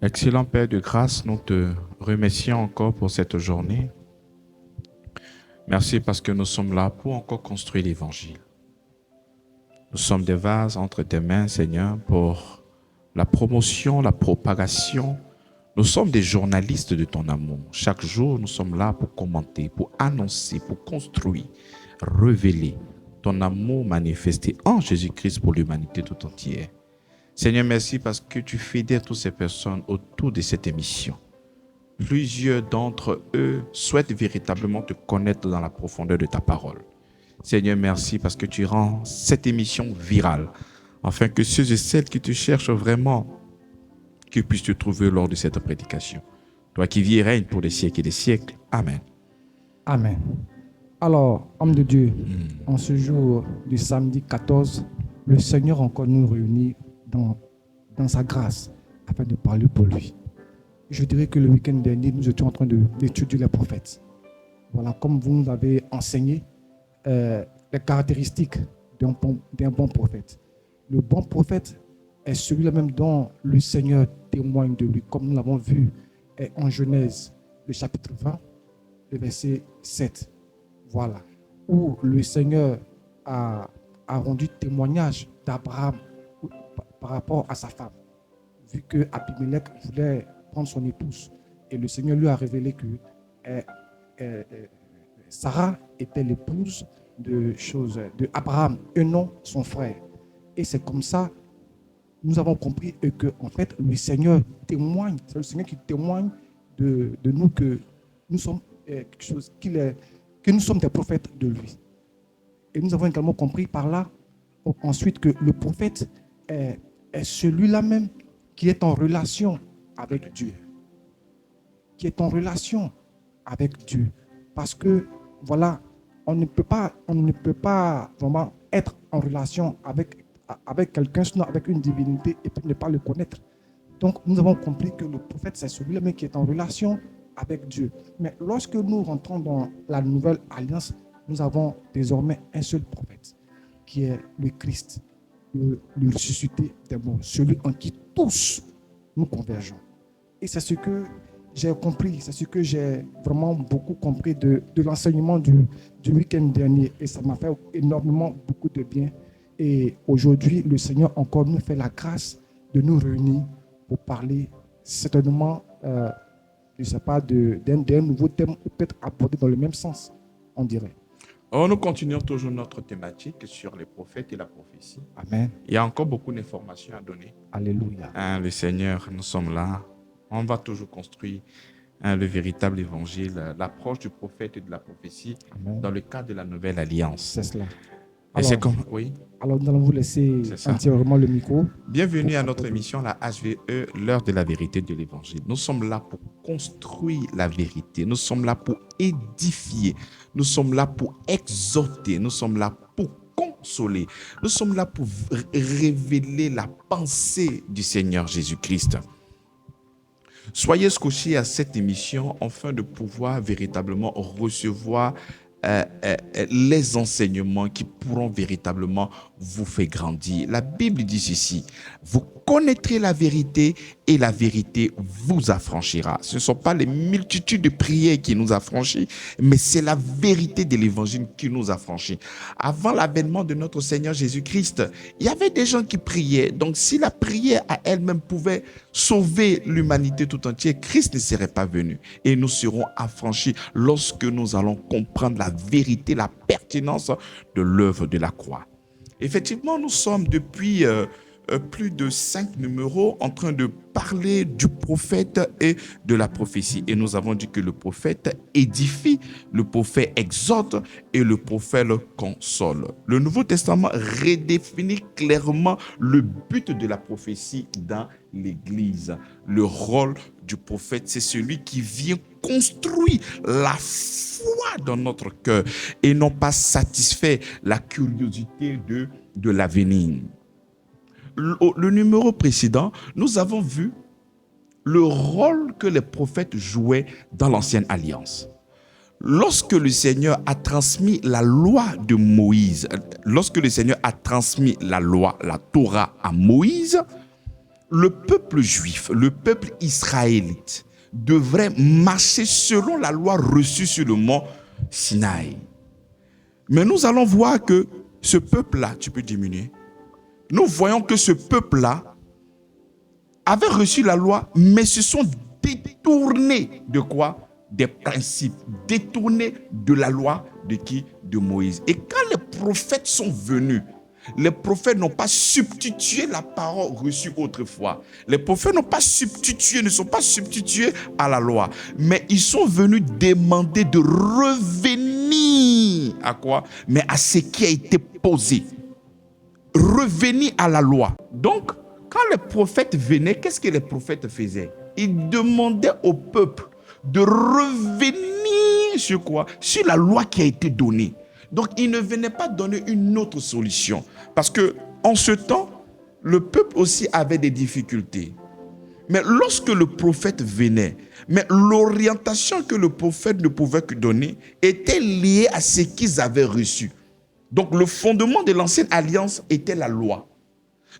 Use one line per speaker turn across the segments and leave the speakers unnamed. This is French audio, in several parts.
Excellent Père de grâce, nous te remercions encore pour cette journée. Merci parce que nous sommes là pour encore construire l'Évangile. Nous sommes des vases entre tes mains, Seigneur, pour la promotion, la propagation. Nous sommes des journalistes de ton amour. Chaque jour, nous sommes là pour commenter, pour annoncer, pour construire, révéler ton amour manifesté en Jésus-Christ pour l'humanité tout entière. Seigneur, merci parce que tu fédères toutes ces personnes autour de cette émission. Plusieurs d'entre eux souhaitent véritablement te connaître dans la profondeur de ta parole. Seigneur, merci parce que tu rends cette émission virale, afin que ceux et celles qui te cherchent vraiment, qu'ils puissent te trouver lors de cette prédication. Toi qui vis et règnes pour les siècles et des siècles. Amen.
Amen. Alors, homme de Dieu, en ce jour du samedi 14, le Seigneur encore nous réunit dans sa grâce afin de parler pour lui. Je dirais que le week-end dernier, nous étions en train d'étudier les prophètes. Voilà, comme vous nous avez enseigné les caractéristiques d'un bon prophète. Le bon prophète est celui-là même dont le Seigneur témoigne de lui, comme nous l'avons vu en Genèse, le chapitre 20, le verset 7. Voilà, où le Seigneur a rendu témoignage d'Abraham par rapport à sa femme, vu que Abimelech voulait prendre son épouse. Et le Seigneur lui a révélé que Sarah était l'épouse de Abraham, et non son frère. Et c'est comme ça, nous avons compris que en fait, le Seigneur témoigne, c'est le Seigneur qui témoigne de nous que nous sommes quelque chose que nous sommes des prophètes de lui. Et nous avons également compris par là, ensuite, que le prophète est celui-là même qui est en relation avec Dieu. Qui est en relation avec Dieu. Parce que, voilà, on ne peut pas vraiment être en relation avec quelqu'un, sinon avec une divinité, et puis ne pas le connaître. Donc, nous avons compris que le prophète, c'est celui-là même qui est en relation avec Dieu. Mais lorsque nous rentrons dans la nouvelle alliance, nous avons désormais un seul prophète, qui est le Christ, le ressuscité des morts, celui en qui tous nous convergeons. Et c'est ce que j'ai compris, c'est ce que j'ai vraiment beaucoup compris de l'enseignement du week-end dernier. Et ça m'a fait énormément beaucoup de bien. Et aujourd'hui, le Seigneur encore nous fait la grâce de nous réunir pour parler certainement, je ne sais pas, d'un nouveau thème ou peut-être abordé dans le même sens, on dirait.
Oh, nous continuons toujours notre thématique sur les prophètes et la prophétie.
Amen.
Il y a encore beaucoup d'informations à donner.
Alléluia.
Le Seigneur, nous sommes là. On va toujours construire le véritable évangile, l'approche du prophète et de la prophétie. Amen. Dans le cadre de la nouvelle alliance.
C'est cela.
Oui.
Alors, nous allons vous laisser entièrement le micro.
Bienvenue à notre émission, la HVE, l'heure de la vérité de l'évangile. Nous sommes là pour construire la vérité. Nous sommes là pour édifier. Nous sommes là pour exhorter. Nous sommes là pour consoler. Nous sommes là pour révéler la pensée du Seigneur Jésus-Christ. Soyez scotchés à cette émission afin de pouvoir véritablement recevoir les enseignements qui pourront véritablement vous faire grandir. La Bible dit ceci: vous connaîtrez la vérité et la vérité vous affranchira. Ce ne sont pas les multitudes de prières qui nous affranchissent, mais c'est la vérité de l'évangile qui nous affranchit. Avant l'avènement de notre Seigneur Jésus-Christ, il y avait des gens qui priaient. Donc si la prière à elle-même pouvait sauver l'humanité tout entière, Christ ne serait pas venu. Et nous serons affranchis lorsque nous allons comprendre la vérité, la pertinence de l'œuvre de la croix. Effectivement, nous sommes depuis plus de 5 numéros en train de parler du prophète et de la prophétie. Et nous avons dit que le prophète édifie, le prophète exhorte et le prophète console. Le Nouveau Testament redéfinit clairement le but de la prophétie dans l'Église. Le rôle du prophète, c'est celui qui vient construire la foi dans notre cœur et non pas satisfaire la curiosité de l'avenir. Le numéro précédent, nous avons vu le rôle que les prophètes jouaient dans l'ancienne alliance. Lorsque le Seigneur a transmis la loi de Moïse, lorsque le Seigneur a transmis la loi, la Torah à Moïse, le peuple juif, le peuple israélite devrait marcher selon la loi reçue sur le mont Sinaï. Mais nous allons voir que ce peuple-là, tu peux diminuer, nous voyons que ce peuple-là avait reçu la loi, mais se sont détournés de quoi? Des principes, détournés de la loi de qui? De Moïse. Et quand les prophètes sont venus, les prophètes n'ont pas substitué la parole reçue autrefois. Les prophètes n'ont pas substitué, ne sont pas substitués à la loi. Mais ils sont venus demander de revenir à quoi? Mais à ce qui a été posé. Revenir à la loi. Donc, quand les prophètes venaient, qu'est-ce que les prophètes faisaient? Ils demandaient au peuple de revenir sur quoi? Sur la loi qui a été donnée. Donc, ils ne venaient pas donner une autre solution. Parce que en ce temps, le peuple aussi avait des difficultés. Mais lorsque le prophète venait, mais l'orientation que le prophète ne pouvait que donner était liée à ce qu'ils avaient reçu. Donc, le fondement de l'ancienne alliance était la loi.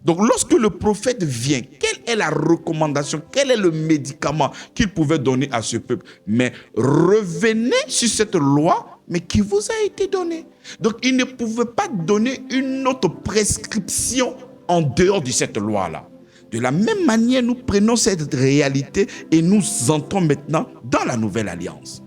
Donc, lorsque le prophète vient, quelle est la recommandation, quel est le médicament qu'il pouvait donner à ce peuple? Mais revenez sur cette loi, mais qui vous a été donnée. Donc, il ne pouvait pas donner une autre prescription en dehors de cette loi-là. De la même manière, nous prenons cette réalité et nous entrons maintenant dans la nouvelle alliance.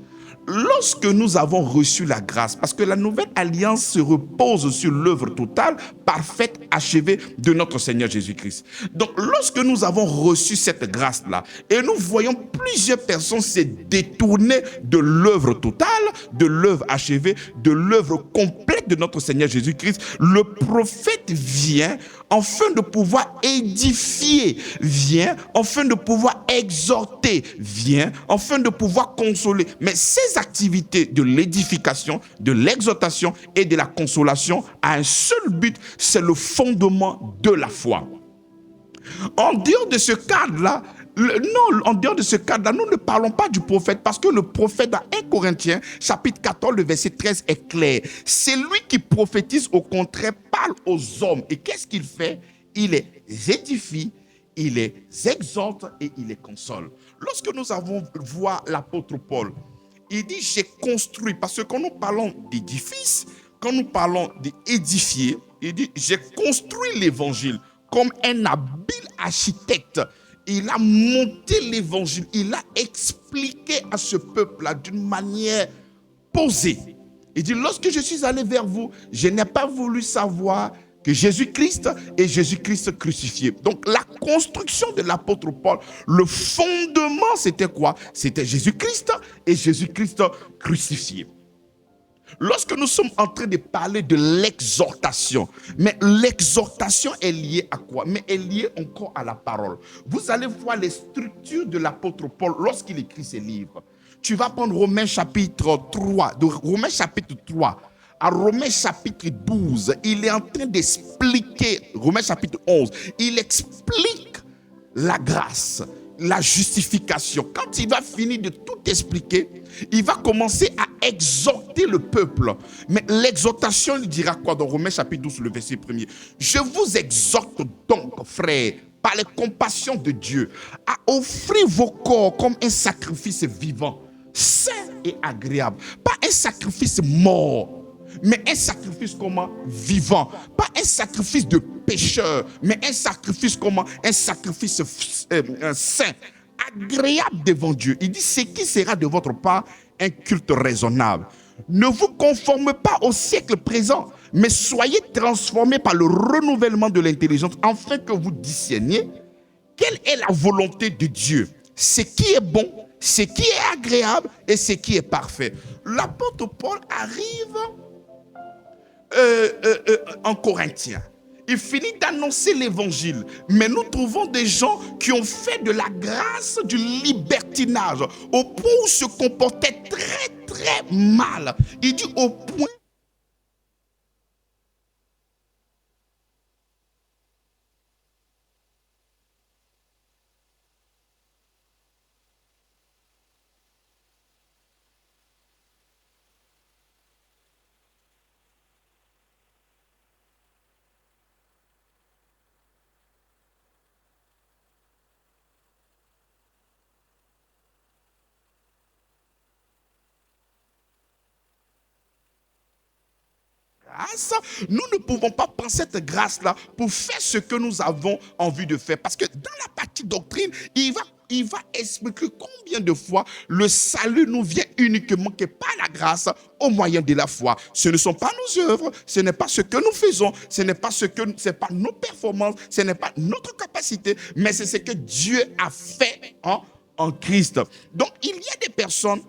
Lorsque nous avons reçu la grâce, parce que la nouvelle alliance se repose sur l'œuvre totale, parfaite, achevée de notre Seigneur Jésus-Christ. Donc, lorsque nous avons reçu cette grâce-là, et nous voyons plusieurs personnes se détourner de l'œuvre totale, de l'œuvre achevée, de l'œuvre complète de notre Seigneur Jésus-Christ, le prophète vient afin de pouvoir édifier, vient afin de pouvoir exhorter, vient afin de pouvoir consoler. Mais ces activités de l'édification, de l'exhortation et de la consolation a un seul but, c'est le fondement de la foi. En dehors de ce cadre-là, en dehors de ce cadre-là, nous ne parlons pas du prophète parce que le prophète dans 1 Corinthiens, chapitre 14, le verset 13 est clair. C'est lui qui prophétise, au contraire, parle aux hommes. Et qu'est-ce qu'il fait? Il les édifie, il les exhorte et il les console. Lorsque nous avons vu l'apôtre Paul, il dit j'ai construit, parce que quand nous parlons d'édifice, quand nous parlons d'édifier, il dit j'ai construit l'évangile comme un habile architecte. Il a monté l'évangile, il a expliqué à ce peuple-là d'une manière posée. Il dit, lorsque je suis allé vers vous, je n'ai pas voulu savoir que Jésus-Christ et Jésus-Christ crucifié. Donc la construction de l'apôtre Paul, le fondement c'était quoi? C'était Jésus-Christ et Jésus-Christ crucifié. Lorsque nous sommes en train de parler de l'exhortation, mais l'exhortation est liée à quoi? Mais elle est liée encore à la parole. Vous allez voir les structures de l'apôtre Paul lorsqu'il écrit ses livres. Tu vas prendre Romains chapitre 3, de Romains chapitre 3 à Romains chapitre 12, il est en train d'expliquer, Romains chapitre 11, il explique la grâce, la justification. Quand il va finir de tout expliquer, il va commencer à exhorter le peuple. Mais l'exhortation, il dira quoi dans Romains chapitre 12, le verset 1er? Je vous exhorte donc, frères, par les compassions de Dieu, à offrir vos corps comme un sacrifice vivant, saint et agréable. Pas un sacrifice mort, mais un sacrifice comment? Vivant. Pas un sacrifice de pécheur, mais un sacrifice comment? Un sacrifice saint, agréable devant Dieu. Il dit, ce qui sera de votre part un culte raisonnable. Ne vous conformez pas au siècle présent, mais soyez transformés par le renouvellement de l'intelligence, afin que vous discerniez quelle est la volonté de Dieu, ce qui est bon, ce qui est agréable et ce qui est parfait. L'apôtre Paul arrive en Corinthiens. Il finit d'annoncer l'évangile. Mais nous trouvons des gens qui ont fait de la grâce du libertinage au point où se comportaient très très mal. Il dit au point grâce, nous ne pouvons pas prendre cette grâce-là pour faire ce que nous avons envie de faire. Parce que dans la partie doctrine, il va expliquer combien de fois le salut nous vient uniquement que par la grâce au moyen de la foi. Ce ne sont pas nos œuvres, ce n'est pas ce que nous faisons, c'est pas nos performances, ce n'est pas notre capacité, mais c'est ce que Dieu a fait en Christ. Donc, il y a des personnes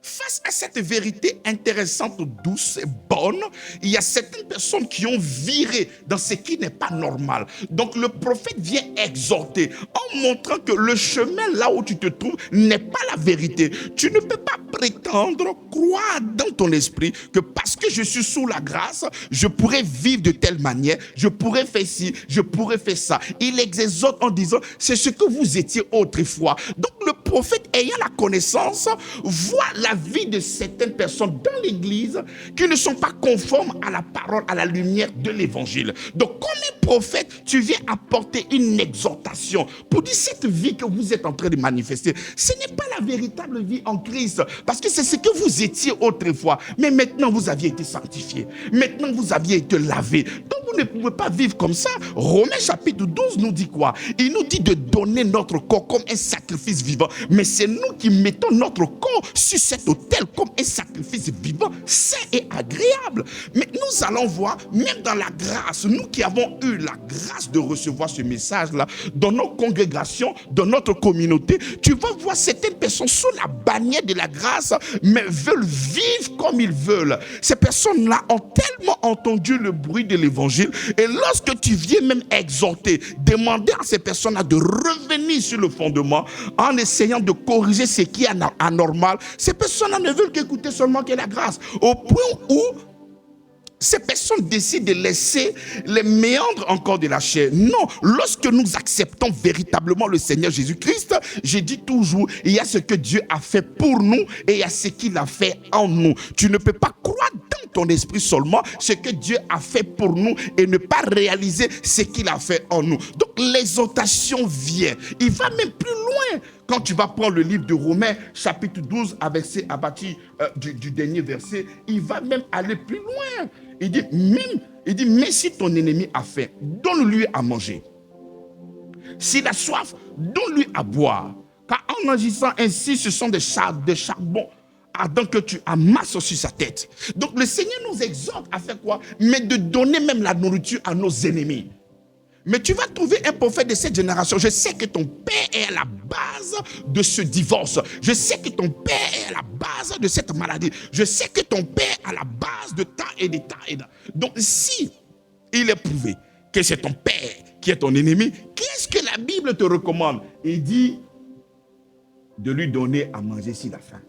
face à cette vérité intéressante, douce et bonne, il y a certaines personnes qui ont viré dans ce qui n'est pas normal. Donc le prophète vient exhorter en montrant que le chemin là où tu te trouves n'est pas la vérité. Tu ne peux pas prétendre, croire dans ton esprit que parce que je suis sous la grâce, je pourrais vivre de telle manière, je pourrais faire ci, je pourrais faire ça. Il exhorte en disant, c'est ce que vous étiez autrefois. Donc le prophète, ayant la connaissance, voit la vie de certaines personnes dans l'église qui ne sont pas conformes à la parole, à la lumière de l'évangile. Donc, comme un prophète, tu viens apporter une exhortation pour dire cette vie que vous êtes en train de manifester, ce n'est pas la véritable vie en Christ, parce que c'est ce que vous étiez autrefois, mais maintenant vous aviez été sanctifié, maintenant vous aviez été lavé. Donc, vous ne pouvez pas vivre comme ça. Romains chapitre 12 nous dit quoi? Il nous dit de donner notre corps comme un sacrifice vivant. Mais c'est nous qui mettons notre corps sur cet autel comme un sacrifice vivant, sain et agréable. Mais nous allons voir, même dans la grâce, nous qui avons eu la grâce de recevoir ce message-là, dans nos congrégations, dans notre communauté, tu vas voir certaines personnes sous la bannière de la grâce, mais veulent vivre comme ils veulent. Ces personnes-là ont tellement entendu le bruit de l'évangile, et lorsque tu viens même exhorter, demander à ces personnes-là de revenir sur le fondement, en essayant de corriger ce qui est anormal, ces personnes-là ne veulent qu'écouter seulement que la grâce, au point où ces personnes décident de laisser les méandres encore de la chair. Non, lorsque nous acceptons véritablement le Seigneur Jésus-Christ, je dis toujours, il y a ce que Dieu a fait pour nous et il y a ce qu'il a fait en nous. Tu ne peux pas croire dans ton esprit seulement ce que Dieu a fait pour nous et ne pas réaliser ce qu'il a fait en nous. Donc l'exhortation vient. Il va même plus loin. Quand tu vas prendre le livre de Romains, chapitre 12, à partir du dernier verset, il va même aller plus loin. Il dit, mais si ton ennemi a faim, donne-lui à manger. S'il a soif, donne-lui à boire. Car en agissant ainsi, ce sont des charbons ardents que tu amasses sur sa tête. Donc le Seigneur nous exhorte à faire quoi? Mais de donner même la nourriture à nos ennemis. Mais tu vas trouver un prophète de cette génération. Je sais que ton père est à la base de ce divorce. Je sais que ton père est à la base de cette maladie. Je sais que ton père est à la base de tant et de tant et de. Donc si il est prouvé que c'est ton père qui est ton ennemi, qu'est-ce que la Bible te recommande? Il dit de lui donner à manger s'il a faim,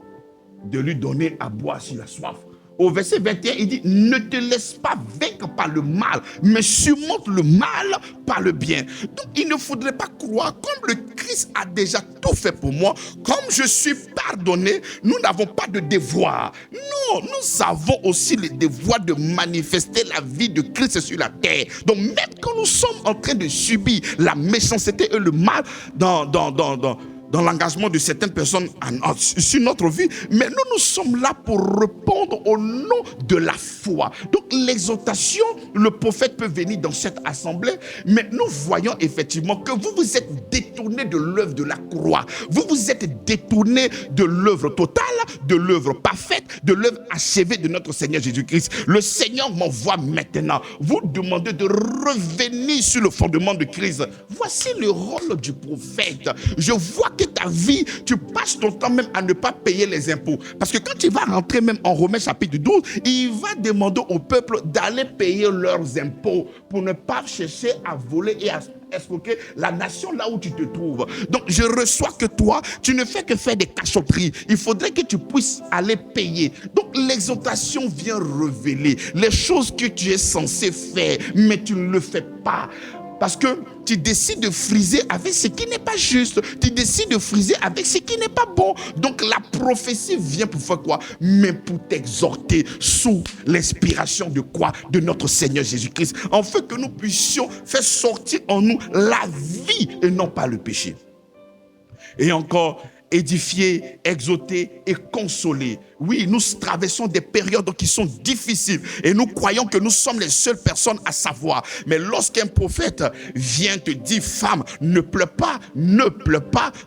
de lui donner à boire s'il a soif. Au verset 21, il dit, ne te laisse pas vaincre par le mal, mais surmonte le mal par le bien. Donc, il ne faudrait pas croire, comme le Christ a déjà tout fait pour moi, comme je suis pardonné, nous n'avons pas de devoir. Non, nous avons aussi le devoir de manifester la vie de Christ sur la terre. Donc, même quand nous sommes en train de subir la méchanceté et le mal dans l'engagement de certaines personnes sur notre vie, mais nous sommes là pour répondre au nom de la foi. Donc l'exhortation, le prophète peut venir dans cette assemblée, mais nous voyons effectivement que vous vous êtes détourné de l'œuvre de la croix. Vous vous êtes détourné de l'œuvre totale, de l'œuvre parfaite, de l'œuvre achevée de notre Seigneur Jésus-Christ. Le Seigneur m'envoie maintenant. Vous demandez de revenir sur le fondement de Christ. Voici le rôle du prophète. Je vois que ta vie, tu passes ton temps même à ne pas payer les impôts. Parce que quand tu vas rentrer même en Romains chapitre 12, il va demander au peuple d'aller payer leurs impôts pour ne pas chercher à voler et à escroquer la nation là où tu te trouves. Donc je reçois que toi, tu ne fais que faire des cachotteries. Il faudrait que tu puisses aller payer. Donc l'exhortation vient révéler les choses que tu es censé faire, mais tu ne le fais pas. Parce que tu décides de friser avec ce qui n'est pas juste. Tu décides de friser avec ce qui n'est pas bon. Donc la prophétie vient pour faire quoi? Mais pour t'exhorter sous l'inspiration de quoi? De notre Seigneur Jésus-Christ. En fait que nous puissions faire sortir en nous la vie et non pas le péché. Et encore, édifier, exhorter et consoler. Oui, nous traversons des périodes qui sont difficiles et nous croyons que nous sommes les seules personnes à savoir. Mais lorsqu'un prophète vient te dire, femme, ne pleure pas,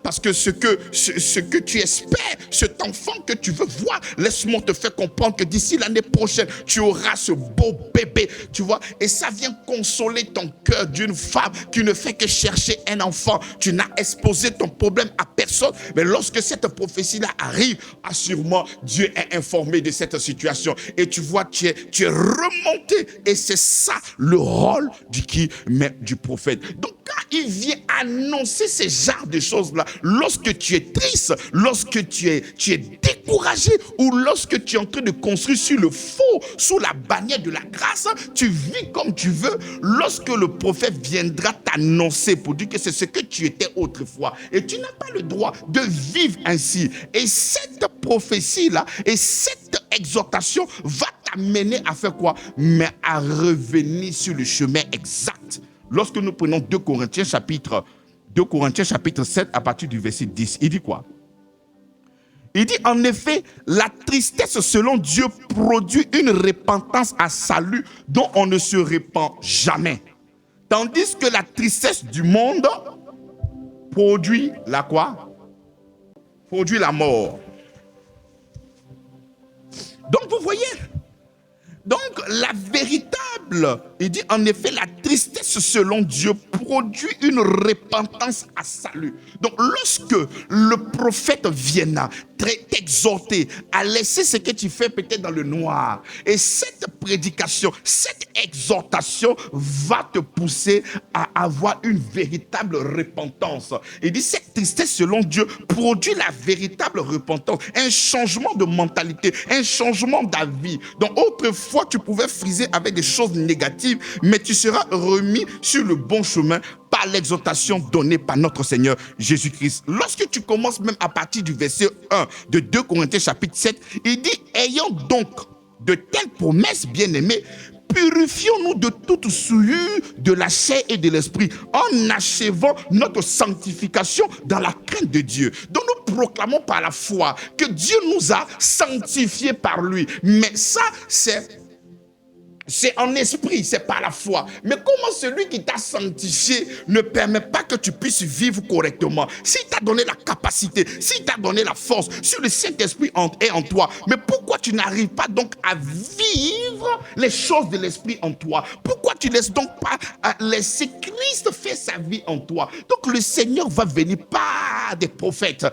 parce que ce que tu espères, cet enfant que tu veux voir, laisse-moi te faire comprendre que d'ici l'année prochaine, tu auras ce beau bébé, tu vois. Et ça vient consoler ton cœur d'une femme qui ne fait que chercher un enfant. Tu n'as exposé ton problème à personne, mais lorsque cette prophétie-là arrive, assure-moi, Dieu est informé de cette situation. Et tu vois, tu es remonté. Et c'est ça le rôle du prophète. Donc, quand il vient annoncer ces genres de choses-là, lorsque tu es triste, lorsque tu es découragé, ou lorsque tu es en train de construire sur le faux, sous la bannière de la grâce, tu vis comme tu veux. Lorsque le prophète viendra t'annoncer pour dire que c'est ce que tu étais autrefois, et tu n'as pas le droit de vivre ainsi. Et cette prophétie-là, et cette exhortation va t'amener à faire quoi? Mais à revenir sur le chemin exact. Lorsque nous prenons 2 Corinthiens chapitre 7 à partir du verset 10, il dit quoi? Il dit en effet, la tristesse selon Dieu produit une repentance à salut dont on ne se repent jamais. Tandis que la tristesse du monde produit la quoi? Produit la mort. Donc vous voyez, donc la véritable, il dit en effet la tristesse selon Dieu produit une repentance à salut. Donc lorsque le prophète viendra t'exhorter à laisser ce que tu fais peut-être dans le noir, et cette prédication, cette exhortation va te pousser à avoir une véritable repentance. Il dit cette tristesse selon Dieu produit la véritable repentance, un changement de mentalité, un changement d'avis. Donc autrefois tu pouvais friser avec des choses négatives, mais tu seras remis sur le bon chemin par l'exhortation donnée par notre Seigneur Jésus-Christ. Lorsque tu commences même à partir du verset 1 de 2 Corinthiens chapitre 7, il dit « Ayant donc de telles promesses, bien-aimés, purifions-nous de toute souillure de la chair et de l'esprit, en achevant notre sanctification dans la crainte de Dieu. » Donc nous proclamons par la foi que Dieu nous a sanctifiés par lui. Mais ça, c'est en esprit, c'est par la foi. Mais comment celui qui t'a sanctifié ne permet pas que tu puisses vivre correctement? S'il t'a donné la capacité, s'il t'a donné la force, si le Saint-Esprit est en toi, mais pourquoi tu n'arrives pas donc à vivre les choses de l'Esprit en toi? Pourquoi tu ne laisses donc pas laisser Christ faire sa vie en toi? Donc le Seigneur va venir par des prophètes.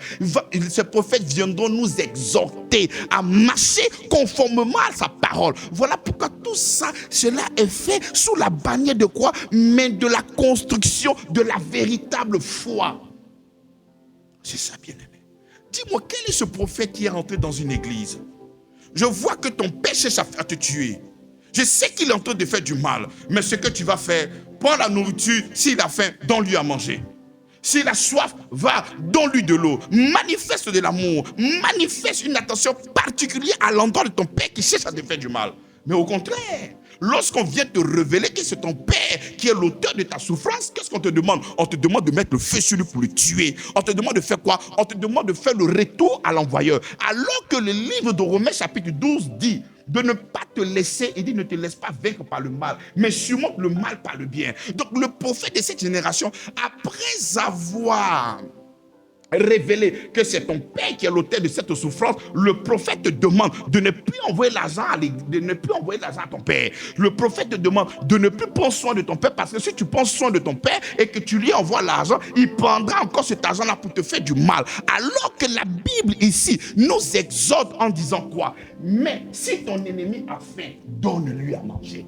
Ces prophètes viendront nous exhorter à marcher conformément à sa parole. Voilà pourquoi tout ça, cela est fait sous la bannière de quoi? Mais de la construction de la véritable foi. C'est ça, bien-aimé. Dis-moi, quel est ce prophète qui est rentré dans une église? Je vois que ton père cherche à te tuer. Je sais qu'il est en train de faire du mal. Mais ce que tu vas faire, prends la nourriture. S'il a faim, donne-lui à manger. S'il a soif, va, donne-lui de l'eau. Manifeste de l'amour. Manifeste une attention particulière à l'endroit de ton père qui cherche à te faire du mal. Mais au contraire, lorsqu'on vient te révéler que c'est ton père qui est l'auteur de ta souffrance, qu'est-ce qu'on te demande? On te demande de mettre le feu sur lui pour le tuer. On te demande de faire quoi? On te demande de faire le retour à l'envoyeur. Alors que le livre de Romains chapitre 12 dit de ne pas te laisser, il dit ne te laisse pas vaincre par le mal, mais surmonte le mal par le bien. Donc le prophète de cette génération, après avoir révéler que c'est ton père qui est l'auteur de cette souffrance, le prophète te demande de ne plus envoyer l'argent à ton père. Le prophète te demande de ne plus prendre soin de ton père, parce que si tu prends soin de ton père et que tu lui envoies l'argent, il prendra encore cet argent-là pour te faire du mal. Alors que la Bible ici nous exhorte en disant quoi? Mais si ton ennemi a faim, donne-lui à manger.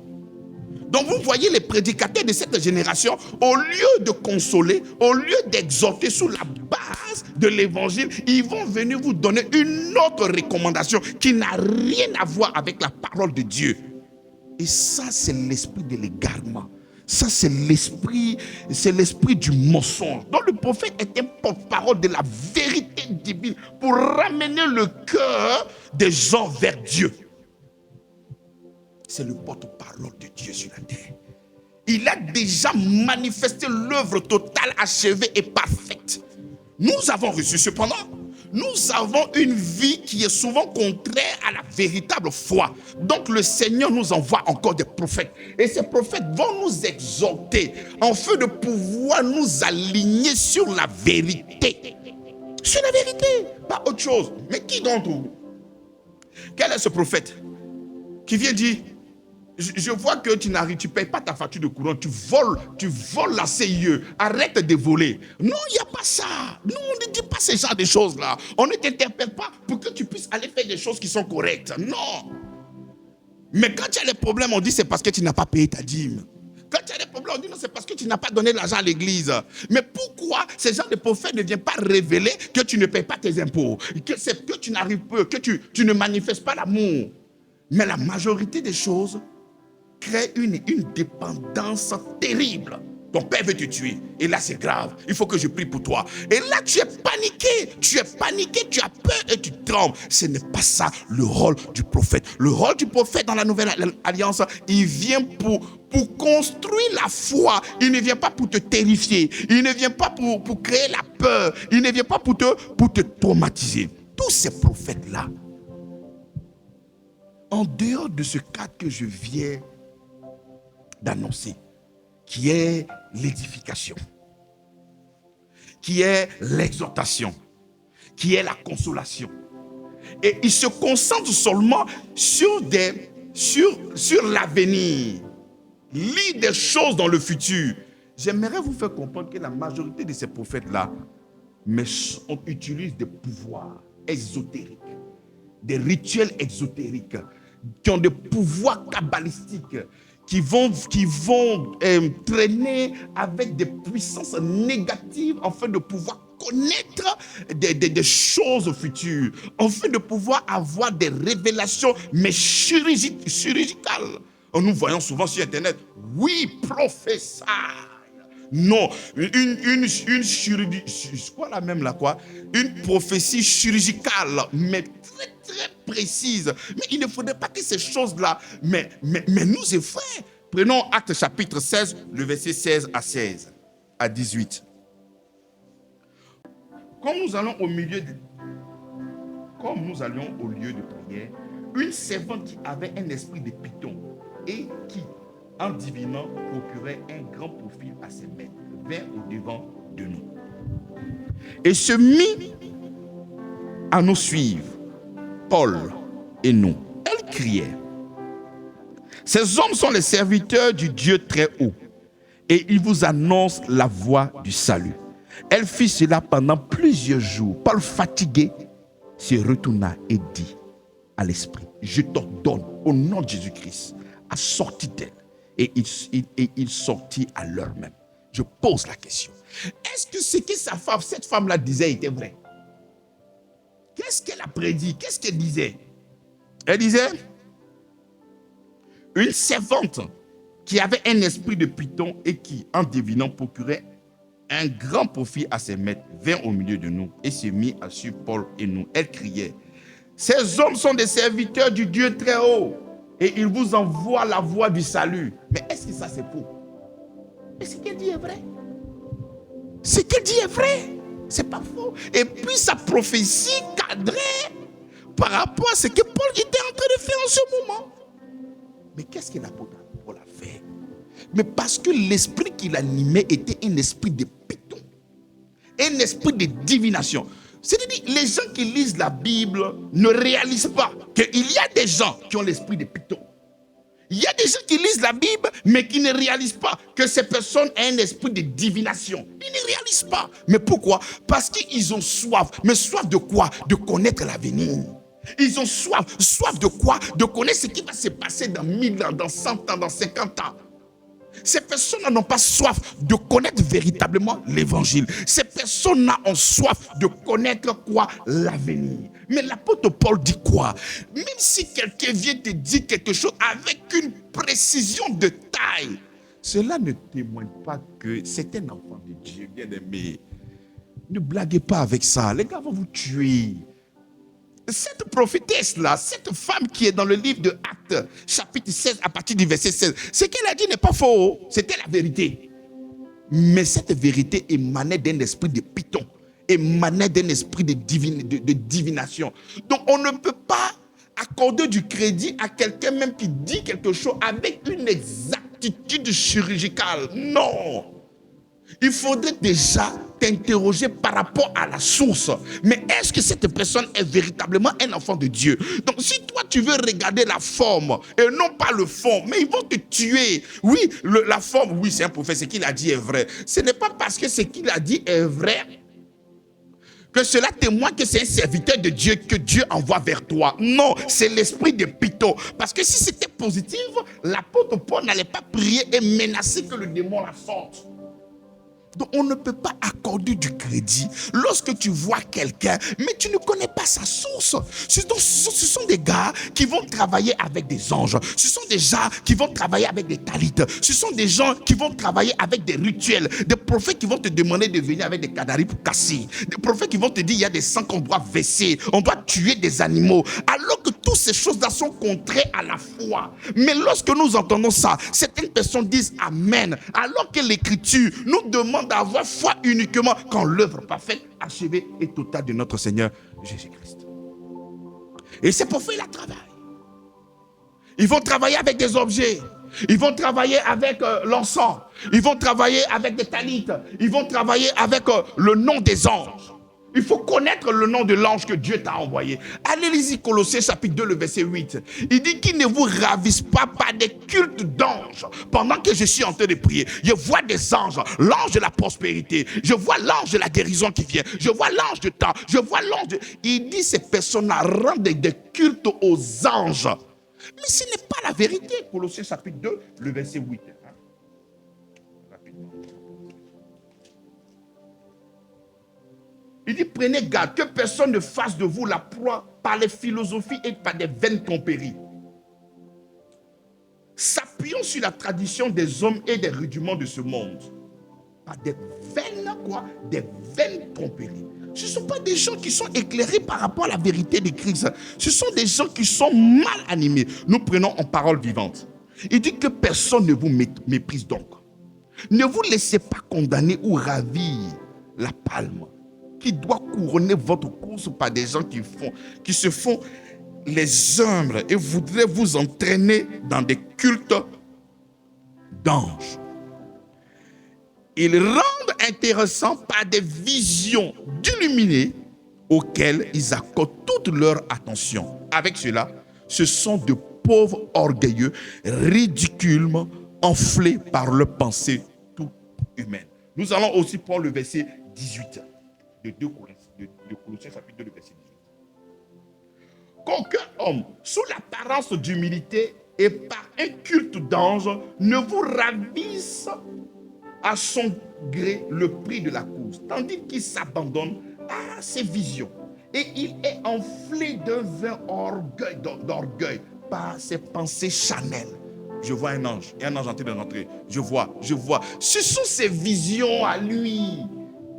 Donc vous voyez les prédicateurs de cette génération, au lieu de consoler, au lieu d'exhorter sous la base de l'évangile, ils vont venir vous donner une autre recommandation qui n'a rien à voir avec la parole de Dieu. Et ça, c'est l'esprit de l'égarement. Ça, c'est l'esprit du mensonge. Donc le prophète est un porte-parole de la vérité divine pour ramener le cœur des gens vers Dieu. C'est le porte-parole de Dieu sur la terre. Il a déjà manifesté l'œuvre totale, achevée et parfaite. Nous avons reçu cependant Nous avons une vie qui est souvent contraire à la véritable foi. Donc le Seigneur nous envoie encore des prophètes. Et ces prophètes vont nous exhorter afin de pouvoir nous aligner sur la vérité. Sur la vérité, pas autre chose. Mais qui d'entre vous? Quel est ce prophète qui vient dire, je vois que tu ne payes pas ta facture de courant, tu voles la CIE, arrête de voler. Non, il n'y a pas ça. Non, on ne dit pas ce genre de choses-là. On ne t'interpelle pas pour que tu puisses aller faire des choses qui sont correctes. Non. Mais quand tu as des problèmes, on dit c'est parce que tu n'as pas payé ta dîme. Quand tu as des problèmes, on dit non, c'est parce que tu n'as pas donné de l'argent à l'église. Mais pourquoi ces gens de prophètes ne viennent pas révéler que tu ne payes pas tes impôts, que tu n'arrives pas, que tu ne manifestes pas l'amour? Mais la majorité des choses crée une dépendance terrible. Ton père veut te tuer. Et là, c'est grave. Il faut que je prie pour toi. Et là, tu es paniqué. Tu as peur et tu trembles. Ce n'est pas ça le rôle du prophète. Le rôle du prophète dans la nouvelle alliance, il vient pour construire la foi. Il ne vient pas pour te terrifier. Il ne vient pas pour créer la peur. Il ne vient pas pour te traumatiser. Tous ces prophètes-là, en dehors de ce cadre que je viens d'annoncer, qui est l'édification, qui est l'exhortation, qui est la consolation. Et il se concentre seulement sur l'avenir. Lis des choses dans le futur. J'aimerais vous faire comprendre que la majorité de ces prophètes-là utilisent des pouvoirs ésotériques, des rituels exotériques, qui ont des pouvoirs kabbalistiques, qui vont traîner avec des puissances négatives afin de pouvoir connaître des choses futures, afin de pouvoir avoir des révélations, mais chirurgicales. Nous voyons souvent sur Internet, oui, prophétie. Non, une prophétie chirurgicale, mais très très précise. Mais il ne faudrait pas que ces choses-là, mais nous effraient. Prenons Actes chapitre 16, le verset 16 à 18. Comme nous allions au lieu de prière, une servante qui avait un esprit de python et qui, en divinant, procurait un grand profit à ses maîtres, vint au-devant de nous et se mit à nous suivre, Paul et nous. Elle criait, ces hommes sont les serviteurs du Dieu très haut et ils vous annoncent la voie du salut. Elle fit cela pendant plusieurs jours. Paul, fatigué, se retourna et dit à l'esprit, je t'ordonne au nom de Jésus-Christ à sortir d'elle. Et il sortit à l'heure même. Je pose la question. Est-ce que ce que cette femme-là disait était vrai? Qu'est-ce qu'elle a prédit? Qu'est-ce qu'elle disait? Elle disait, une servante qui avait un esprit de python et qui, en devinant, procurait un grand profit à ses maîtres, vint au milieu de nous et se mit à suivre Paul et nous. Elle criait, ces hommes sont des serviteurs du Dieu très haut et ils vous envoient la voie du salut. Mais est-ce que ça c'est faux? Mais ce qu'elle dit est vrai. Ce qu'elle dit est vrai. C'est pas faux. Et puis sa prophétie cadrait par rapport à ce que Paul était en train de faire en ce moment. Mais qu'est-ce que l'apôtre Paul a fait? Mais parce que l'esprit qui l'animait était un esprit de python, un esprit de divination. C'est-à-dire, les gens qui lisent la Bible ne réalisent pas qu'il y a des gens qui ont l'esprit de python. Il y a des gens qui lisent la Bible, mais qui ne réalisent pas que ces personnes ont un esprit de divination. Ils ne réalisent pas. Mais pourquoi? Parce qu'ils ont soif. Mais soif de quoi? De connaître l'avenir. Ils ont soif. Soif de quoi? De connaître ce qui va se passer dans 1000 ans, dans 100 ans, dans 50 ans. Ces personnes n'ont pas soif de connaître véritablement l'évangile. Ces personnes ont soif de connaître quoi? L'avenir. Mais l'apôtre Paul dit quoi? Même si quelqu'un vient te dire quelque chose avec une précision de taille, cela ne témoigne pas que c'est un enfant de Dieu, bien aimé. Ne blaguez pas avec ça. Les gars vont vous tuer. Cette prophétesse-là, cette femme qui est dans le livre de Actes, chapitre 16, à partir du verset 16, ce qu'elle a dit n'est pas faux, c'était la vérité. Mais cette vérité émanait d'un esprit de python, émanait d'un esprit de divination. Donc, on ne peut pas accorder du crédit à quelqu'un même qui dit quelque chose avec une exactitude chirurgicale. Non. Il faudrait déjà t'interroger par rapport à la source. Mais est-ce que cette personne est véritablement un enfant de Dieu? Donc si toi tu veux regarder la forme et non pas le fond, mais ils vont te tuer. Oui, la forme, oui c'est un prophète, ce qu'il a dit est vrai. Ce n'est pas parce que ce qu'il a dit est vrai que cela témoigne que c'est un serviteur de Dieu que Dieu envoie vers toi. Non, c'est l'esprit de Python. Parce que si c'était positif, l'apôtre Paul n'allait pas prier et menacer que le démon la sorte. Donc on ne peut pas accorder du crédit lorsque tu vois quelqu'un, mais tu ne connais pas sa source. Ce sont des gars qui vont travailler avec des anges. Ce sont des gens qui vont travailler avec des talites. Ce sont des gens qui vont travailler avec des rituels. Des prophètes qui vont te demander de venir avec des canaris pour casser. Des prophètes qui vont te dire il y a des sangs qu'on doit verser. On doit tuer des animaux. Alors que toutes ces choses-là sont contraires à la foi. Mais lorsque nous entendons ça, certaines personnes disent Amen. Alors que l'Écriture nous demande d'avoir foi uniquement quand l'œuvre parfaite, achevée et totale de notre Seigneur Jésus-Christ. Et c'est pour faire le travail. Ils vont travailler avec des objets. Ils vont travailler avec l'encens. Ils vont travailler avec des talites. Ils vont travailler avec le nom des anges. Il faut connaître le nom de l'ange que Dieu t'a envoyé. Allez lire Colossiens chapitre 2, le verset 8. Il dit qu'il ne vous ravisse pas par des cultes d'anges. Pendant que je suis en train de prier, je vois des anges, l'ange de la prospérité. Je vois l'ange de la guérison qui vient. Je vois l'ange de temps. Je vois l'ange de... Il dit ces personnes-là rendent des cultes aux anges. Mais ce n'est pas la vérité. Colossiens chapitre 2, le verset 8. Il dit, prenez garde que personne ne fasse de vous la proie par les philosophies et par des vaines tromperies. S'appuyons sur la tradition des hommes et des rudiments de ce monde. Par des vaines, quoi? Des vaines tromperies. Ce ne sont pas des gens qui sont éclairés par rapport à la vérité de Christ. Ce sont des gens qui sont mal animés. Nous prenons en parole vivante. Il dit que personne ne vous méprise donc. Ne vous laissez pas condamner ou ravir la palme qui doit couronner votre course par des gens qui se font les humbles et voudraient vous entraîner dans des cultes d'anges. Ils rendent intéressants par des visions d'illuminés auxquelles ils accordent toute leur attention. Avec cela, ce sont de pauvres orgueilleux, ridiculement enflés par leurs pensées toutes humaines. Nous allons aussi prendre le verset 18 de Colossiens chapitre 2, le verset 18. Qu'aucun homme, sous l'apparence d'humilité et par un culte d'ange, ne vous ravisse à son gré le prix de la course, tandis qu'il s'abandonne à ses visions. Et il est enflé d'un vain d'orgueil par ses pensées charnelles. Je vois un ange, et un ange en train de rentrer. Je vois. Ce sont ses visions à lui.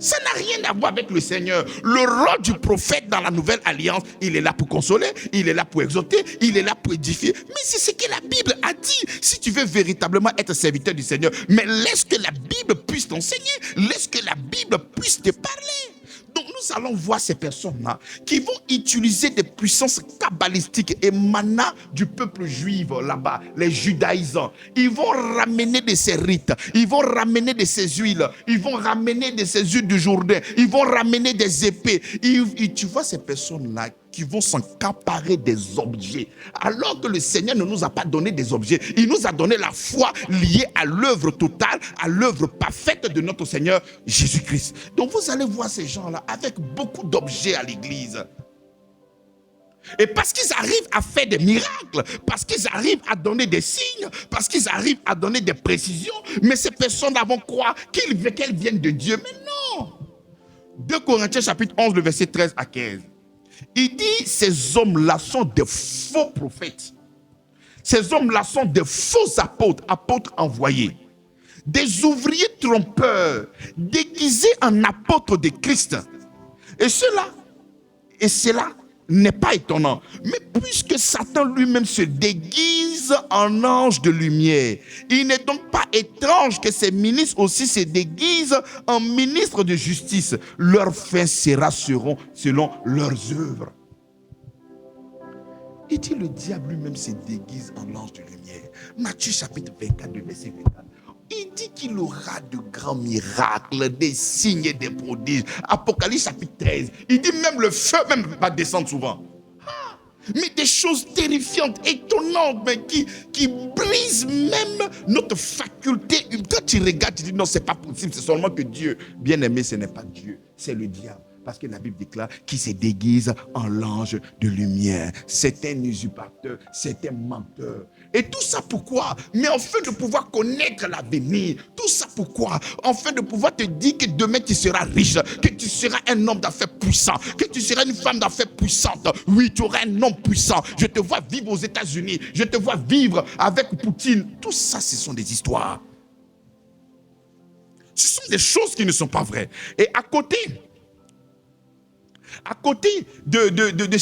Ça n'a rien à voir avec le Seigneur. Le rôle du prophète dans la nouvelle alliance, il est là pour consoler, il est là pour exhorter, il est là pour édifier. Mais c'est ce que la Bible a dit. Si tu veux véritablement être serviteur du Seigneur, mais laisse que la Bible puisse t'enseigner, laisse que la Bible puisse te parler. Donc nous allons voir ces personnes-là qui vont utiliser des puissances kabbalistiques émanant du peuple juif là-bas, les judaïsants. Ils vont ramener de ces rites, ils vont ramener de ces huiles, ils vont ramener de ces huiles du Jourdain, ils vont ramener des épées. Et tu vois ces personnes-là qui vont s'accaparer des objets. Alors que le Seigneur ne nous a pas donné des objets, il nous a donné la foi liée à l'œuvre totale, à l'œuvre parfaite de notre Seigneur Jésus-Christ. Donc vous allez voir ces gens-là avec beaucoup d'objets à l'église. Et parce qu'ils arrivent à faire des miracles, parce qu'ils arrivent à donner des signes, parce qu'ils arrivent à donner des précisions, mais ces personnes-là vont croire qu'elles viennent de Dieu. Mais non! 2 Corinthiens chapitre 11, le verset 13 à 15. Il dit, ces hommes-là sont des faux prophètes. Ces hommes-là sont des faux apôtres envoyés. Des ouvriers trompeurs, déguisés en apôtres de Christ. Et cela n'est pas étonnant. Mais puisque Satan lui-même se déguise en ange de lumière, il n'est donc pas étrange que ses ministres aussi se déguisent en ministres de justice. Leur fin seront selon leurs œuvres. Il dit le diable lui-même se déguise en ange de lumière. Matthieu chapitre 24, verset 24. Il dit qu'il aura de grands miracles, des signes et des prodiges. Apocalypse chapitre 13. Il dit même le feu même ne peut pas descendre souvent. Mais des choses terrifiantes, étonnantes, mais qui brisent même notre faculté. Quand tu regardes, tu dis non, c'est pas possible, c'est seulement que Dieu. Bien aimé, ce n'est pas Dieu, c'est le diable. Parce que la Bible déclare qu'il se déguise en l'ange de lumière. C'est un usurpateur, c'est un menteur. Et tout ça pourquoi? Mais afin de pouvoir connaître l'avenir. Tout ça pourquoi? Afin de pouvoir te dire que demain tu seras riche, que tu seras un homme d'affaires puissant, que tu seras une femme d'affaires puissante. Oui, tu auras un homme puissant. Je te vois vivre aux États-Unis. Je te vois vivre avec Poutine. Tout ça, ce sont des histoires. Ce sont des choses qui ne sont pas vraies. Et à côté de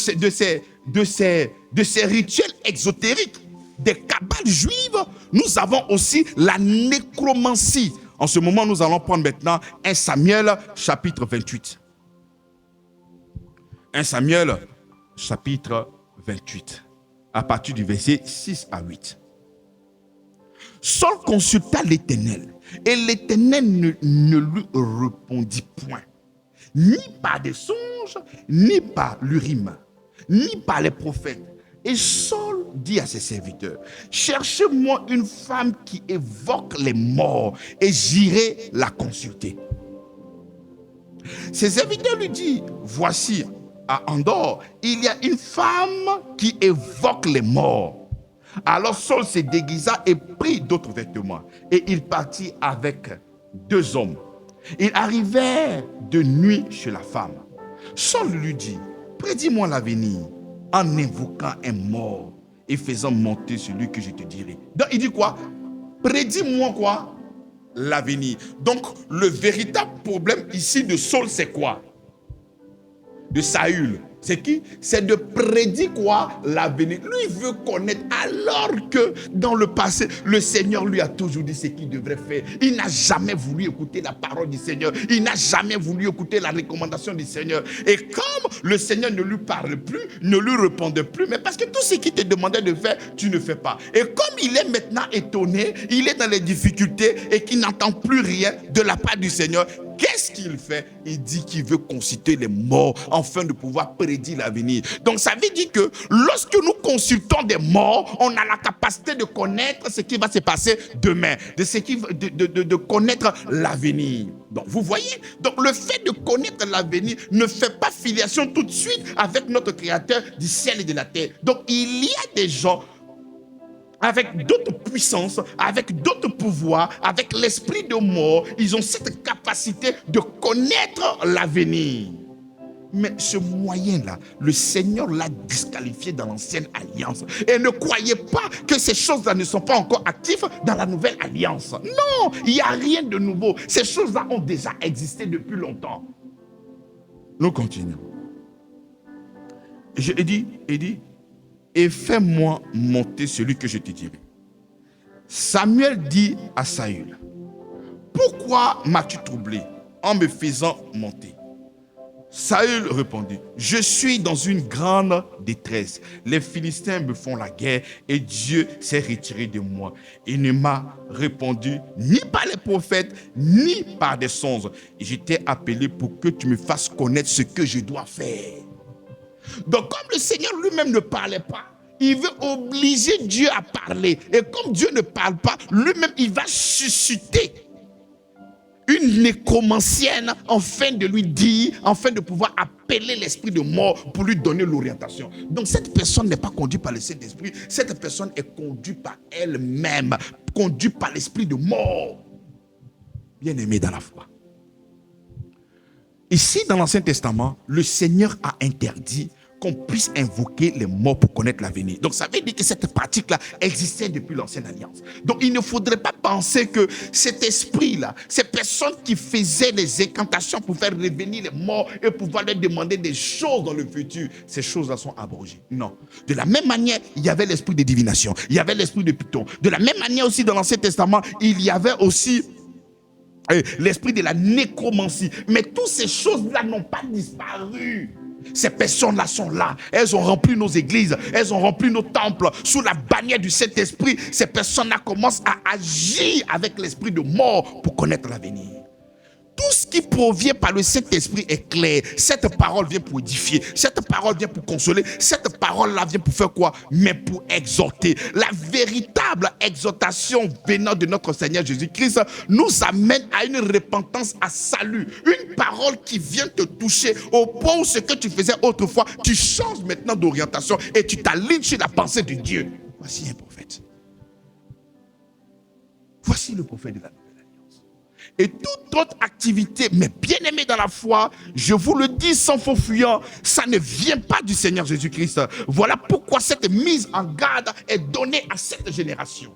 ces rituels exotériques, des cabales juives, nous avons aussi la nécromancie. En ce moment, nous allons prendre maintenant 1 Samuel chapitre 28. 1 Samuel chapitre 28, à partir du verset 6 à 8. Saul consulta l'Éternel, et l'Éternel ne lui répondit point, ni par des songes, ni par l'Urim, ni par les prophètes. Et Saul dit à ses serviteurs, cherchez-moi une femme qui évoque les morts, et j'irai la consulter. Ses serviteurs lui disent, voici, à Endor, il y a une femme qui évoque les morts. Alors Saul se déguisa et prit d'autres vêtements, et il partit avec 2 hommes. Ils arrivèrent de nuit chez la femme. Saul lui dit, prédis-moi l'avenir en invoquant un mort et faisant monter celui que je te dirai. Donc il dit quoi? Prédis-moi quoi? L'avenir. Donc le véritable problème ici de Saul, c'est quoi? De Saül. C'est qui? C'est de prédire quoi? L'avenir. Lui, il veut connaître, alors que dans le passé, le Seigneur lui a toujours dit ce qu'il devrait faire. Il n'a jamais voulu écouter la parole du Seigneur. Il n'a jamais voulu écouter la recommandation du Seigneur. Et comme le Seigneur ne lui parle plus, ne lui répondait plus, mais parce que tout ce qu'il te demandait de faire, tu ne fais pas. Et comme il est maintenant étonné, il est dans les difficultés et qu'il n'entend plus rien de la part du Seigneur, qu'est-ce qu'il fait? Il dit qu'il veut consulter les morts afin de pouvoir prédire l'avenir. Donc ça veut dire que lorsque nous consultons des morts, on a la capacité de connaître ce qui va se passer demain, de connaître l'avenir. Donc vous voyez, donc le fait de connaître l'avenir ne fait pas filiation tout de suite avec notre Créateur du ciel et de la terre. Donc il y a des gens avec d'autres puissances, avec d'autres pouvoirs, avec l'esprit de mort, ils ont cette capacité de connaître l'avenir. Mais ce moyen-là, le Seigneur l'a disqualifié dans l'ancienne alliance. Et ne croyez pas que ces choses-là ne sont pas encore actives dans la nouvelle alliance. Non, il n'y a rien de nouveau. Ces choses-là ont déjà existé depuis longtemps. Nous continuons. Il dit, et fais-moi monter celui que je te dirai. Samuel dit à Saül, pourquoi m'as-tu troublé en me faisant monter? Saül répondit, je suis dans une grande détresse. Les Philistins me font la guerre et Dieu s'est retiré de moi. Il ne m'a répondu ni par les prophètes, ni par des songes. Et je t'ai appelé pour que tu me fasses connaître ce que je dois faire. Donc comme le Seigneur lui-même ne parlait pas, il veut obliger Dieu à parler. Et comme Dieu ne parle pas, lui-même il va susciter une nécromancienne afin de lui dire, afin de pouvoir appeler l'esprit de mort pour lui donner l'orientation. Donc cette personne n'est pas conduite par le Saint-Esprit, cette personne est conduite par elle-même, conduite par l'esprit de mort. Bien-aimé dans la foi. Ici, dans l'Ancien Testament, le Seigneur a interdit qu'on puisse invoquer les morts pour connaître l'avenir. Donc, ça veut dire que cette pratique-là existait depuis l'ancienne alliance. Donc, il ne faudrait pas penser que cet esprit-là, ces personnes qui faisaient des incantations pour faire revenir les morts et pouvoir leur demander des choses dans le futur, ces choses-là sont abrogées. Non. De la même manière, il y avait l'esprit de divination, il y avait l'esprit de Python. De la même manière aussi, dans l'Ancien Testament, il y avait aussi l'esprit de la nécromancie. Mais toutes ces choses-là n'ont pas disparu. Ces personnes-là sont là. Elles ont rempli nos églises. Elles ont rempli nos temples. Sous la bannière du Saint-Esprit, ces personnes-là commencent à agir avec l'esprit de mort pour connaître l'avenir. Tout ce qui provient par le Saint-Esprit est clair. Cette parole vient pour édifier. Cette parole vient pour consoler. Cette parole-là vient pour faire quoi? Mais pour exhorter. La véritable exhortation venant de notre Seigneur Jésus-Christ nous amène à une repentance, à salut. Une parole qui vient te toucher au point où ce que tu faisais autrefois, tu changes maintenant d'orientation et tu t'alignes sur la pensée de Dieu. Voici un prophète. Voici le prophète de la Nouvelle Alliance. Et toute autre activité, mais bien aimé dans la foi, je vous le dis sans faux fuyant, ça ne vient pas du Seigneur Jésus-Christ. Voilà pourquoi cette mise en garde est donnée à cette génération.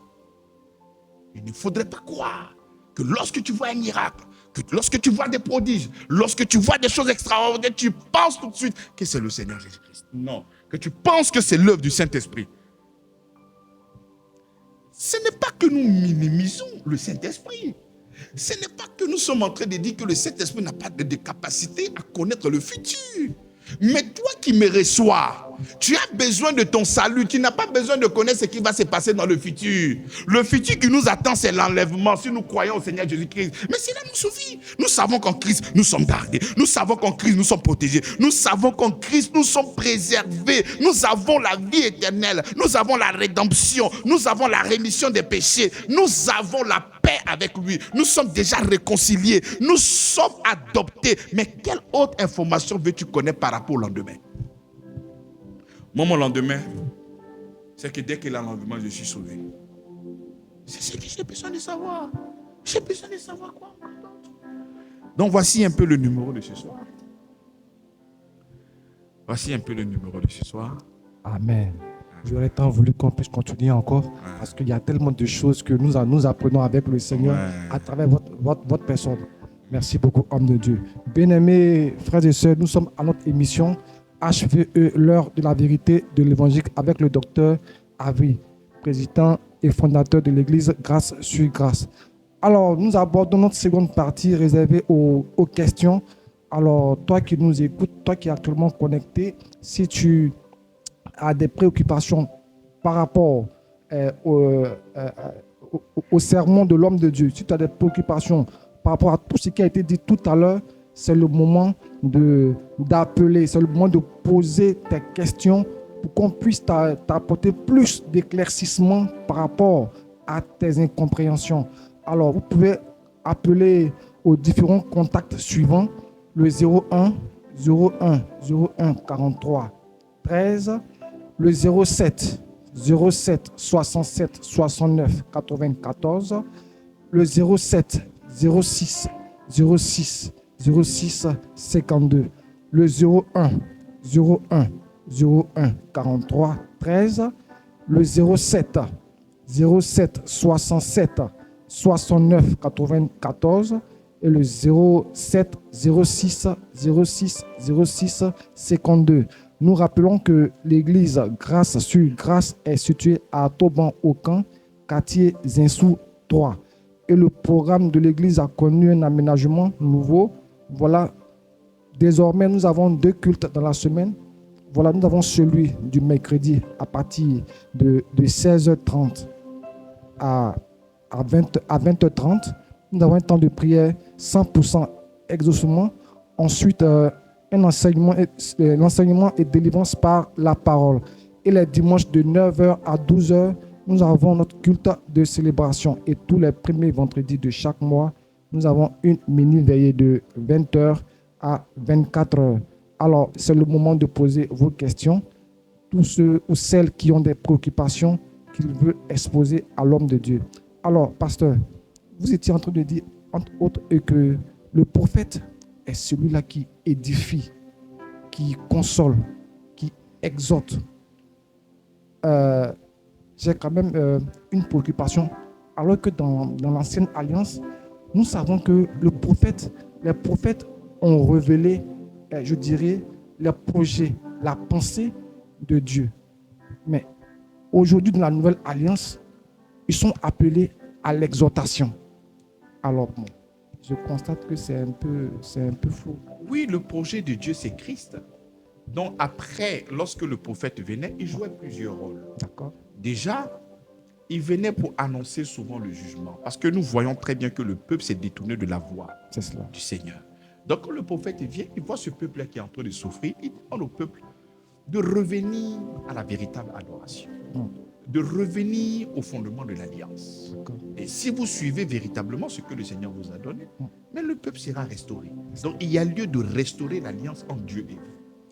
Il ne faudrait pas croire que lorsque tu vois un miracle, que lorsque tu vois des prodiges, lorsque tu vois des choses extraordinaires, tu penses tout de suite que c'est le Seigneur Jésus-Christ. Non, que tu penses que c'est l'œuvre du Saint-Esprit. Ce n'est pas que nous minimisons le Saint-Esprit. Ce n'est pas que nous sommes en train de dire que le Saint-Esprit n'a pas de capacité à connaître le futur. Mais toi qui me reçois, tu as besoin de ton salut. Tu n'as pas besoin de connaître ce qui va se passer dans le futur. Le futur qui nous attend, c'est l'enlèvement si nous croyons au Seigneur Jésus-Christ. Mais cela nous suffit. Nous savons qu'en Christ, nous sommes gardés. Nous savons qu'en Christ, nous sommes protégés. Nous savons qu'en Christ, nous sommes préservés. Nous avons la vie éternelle. Nous avons la rédemption. Nous avons la rémission des péchés. Nous avons la paix avec lui. Nous sommes déjà réconciliés. Nous sommes adoptés. Mais quelle autre information veux-tu connaître par rapport au lendemain? Moi, mon lendemain, c'est que dès qu'il y a l'enlèvement, je suis sauvé. C'est ce que j'ai besoin de savoir. J'ai besoin de savoir quoi encore d'autre. Donc, voici un peu le numéro de ce soir. Voici un peu le numéro de ce soir.
Amen. J'aurais tant voulu qu'on puisse continuer encore, parce qu'il y a tellement de choses que nous apprenons avec le Seigneur à travers votre personne. Merci beaucoup, homme de Dieu. Bien-aimés frères et sœurs, nous sommes à notre émission HVE, l'heure de la vérité de l'évangile, avec le docteur Avri, président et fondateur de l'église Grâce sur Grâce. Alors, nous abordons notre seconde partie réservée aux questions. Alors, toi qui nous écoutes, toi qui es actuellement connecté, si tu as des préoccupations par rapport au sermon de l'homme de Dieu, si tu as des préoccupations par rapport à tout ce qui a été dit tout à l'heure, c'est le moment d'appeler, c'est le moment de poser tes questions pour qu'on puisse t'apporter plus d'éclaircissement par rapport à tes incompréhensions. Alors, vous pouvez appeler aux différents contacts suivants, le 01 01 01 43 13, le 07 07 67 69 94, le 07 06 06 06 52, le 01 01 01 43 13, le 07 07 67 69 94 et le 07 06 06 06 52. Nous rappelons que l'église Grâce sur Grâce est située à Toban-Aucan, quartier Zinsou 3. Et le programme de l'église a connu un aménagement nouveau. Voilà, désormais nous avons 2 cultes dans la semaine. Voilà, nous avons celui du mercredi à partir de 16h30 à 20h30. Nous avons un temps de prière 100% exaucement. Ensuite, l'enseignement et délivrance par la parole. Et les dimanches de 9h à 12h, nous avons notre culte de célébration. Et tous les premiers vendredis de chaque mois, nous avons une mini-veillée de 20h à 24h. Alors, c'est le moment de poser vos questions. Tous ceux ou celles qui ont des préoccupations qu'ils veulent exposer à l'homme de Dieu. Alors, pasteur, vous étiez en train de dire, entre autres, que le prophète est celui-là qui édifie, qui console, qui exhorte, j'ai quand même une préoccupation. Alors que dans l'ancienne alliance, nous savons que les prophètes ont révélé, je dirais, les projets, la pensée de Dieu. Mais aujourd'hui, dans la nouvelle alliance, ils sont appelés à l'exhortation. Alors, bon, je constate que c'est un peu faux.
Oui, le projet de Dieu, c'est Christ. Donc après, lorsque le prophète venait, il jouait plusieurs rôles.
D'accord?
Déjà, il venait pour annoncer souvent le jugement. Parce que nous voyons très bien que le peuple s'est détourné de la voie
C'est cela.
du Seigneur. Donc quand le prophète vient, il voit ce peuple-là qui est en train de souffrir, il demande au peuple de revenir à la véritable adoration, de revenir au fondement de l'alliance.
D'accord.
Et si vous suivez véritablement ce que le Seigneur vous a donné, mais le peuple sera restauré. Donc il y a lieu de restaurer l'alliance entre Dieu et vous.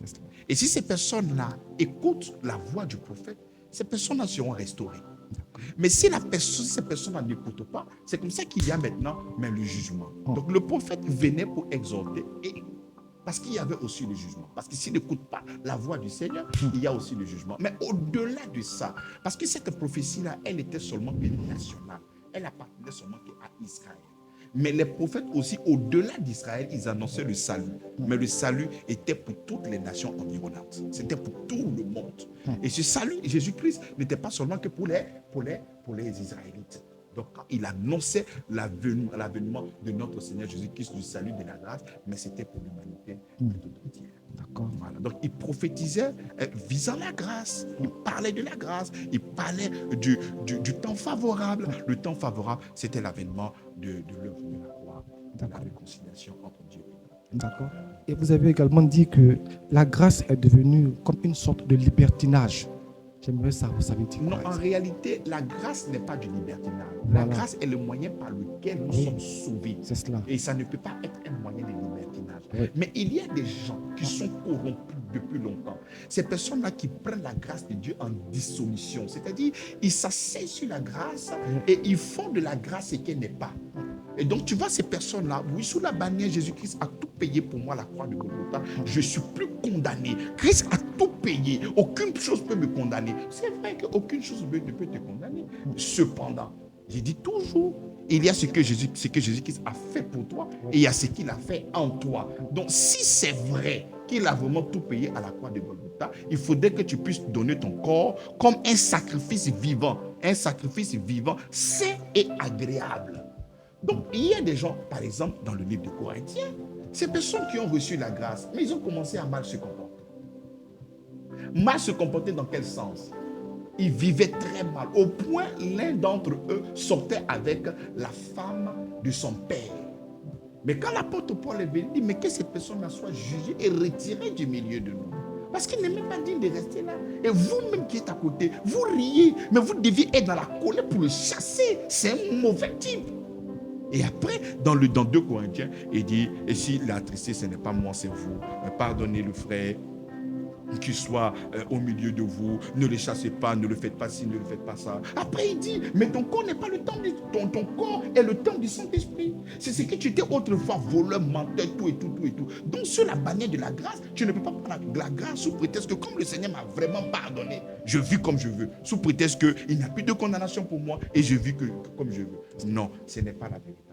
C'est cela.
Et si ces personnes-là écoutent la voix du prophète, ces personnes-là seront restaurées. Mais si ces personnes-là n'écoutent pas, c'est comme ça qu'il y a maintenant le jugement. Donc le prophète venait pour exhorter, et parce qu'il y avait aussi le jugement. Parce que s'il n'écoute pas la voix du Seigneur, il y a aussi le jugement. Mais au-delà de ça, parce que cette prophétie-là, elle était seulement nationale. Elle appartenait seulement à Israël. Mais les prophètes aussi, au-delà d'Israël, ils annonçaient le salut. Mais le salut était pour toutes les nations environnantes. C'était pour tout le monde. Et ce salut, Jésus-Christ, n'était pas seulement que pour les Israélites. Donc, quand il annonçait l'avènement de notre Seigneur Jésus-Christ, du salut de la grâce, mais c'était pour l'humanité tout entière.
D'accord.
Voilà. Donc, il prophétisait visant la grâce. Il parlait de la grâce. Il parlait du temps favorable. Le temps favorable, c'était l'avènement de l'œuvre de la croix, de la réconciliation entre Dieu et l'homme.
D'accord. Et vous avez également dit que la grâce est devenue comme une sorte de libertinage. J'aimerais savoir, ça veut dire
Non,
quoi?
en réalité, la grâce n'est pas du libertinage.
Voilà.
La grâce est le moyen par lequel nous sommes sauvés.
C'est cela.
Et ça ne peut pas être un moyen de libertinage.
Oui.
Mais il y a des gens qui sont corrompus depuis longtemps. Ces personnes-là qui prennent la grâce de Dieu en dissolution. C'est-à-dire, ils s'asseyent sur la grâce et ils font de la grâce ce qu'elle n'est pas. Et donc, tu vois, ces personnes-là, oui, sous la bannière, Jésus-Christ a tout payé pour moi, la croix de Golgotha. Je suis plus condamné. Christ a tout payé. Aucune chose ne peut me condamner. C'est vrai qu'aucune chose ne peut te condamner. Cependant, j'ai dit toujours, il y a ce que Jésus-Christ a fait pour toi et il y a ce qu'il a fait en toi. Donc, si c'est vrai qu'il a vraiment tout payé à la croix de Golgotha, il faudrait que tu puisses donner ton corps comme un sacrifice vivant. Un sacrifice vivant, sain et agréable. Donc, il y a des gens, par exemple, dans le livre de Corinthiens, ces personnes qui ont reçu la grâce, mais ils ont commencé à mal se comporter. Mal se comporter dans quel sens? Ils vivaient très mal, au point l'un d'entre eux sortait avec la femme de son père. Mais quand l'apôtre Paul est venu, il dit, mais que ces personnes-là soient jugées et retirées du milieu de nous. Parce qu'il n'est même pas digne de rester là. Et vous-même qui êtes à côté, vous riez, mais vous deviez être dans la colère pour le chasser. C'est un mauvais type. Et après, dans 2 Corinthiens, il dit, et si la tristesse, ce n'est pas moi, c'est vous, pardonnez le frère qui soit au milieu de vous, ne le chassez pas, ne le faites pas ci, ne le faites pas ça. Après, il dit, mais ton corps n'est pas le temps, ton corps est le temps du Saint-Esprit. C'est ce que tu étais autrefois, voleur, menteur, tout et tout. Donc, sur la bannière de la grâce, tu ne peux pas prendre la grâce sous prétexte que comme le Seigneur m'a vraiment pardonné, je vis comme je veux. Sous prétexte qu'il n'y a plus de condamnation pour moi et je vis comme je veux. Non, ce n'est pas la vérité.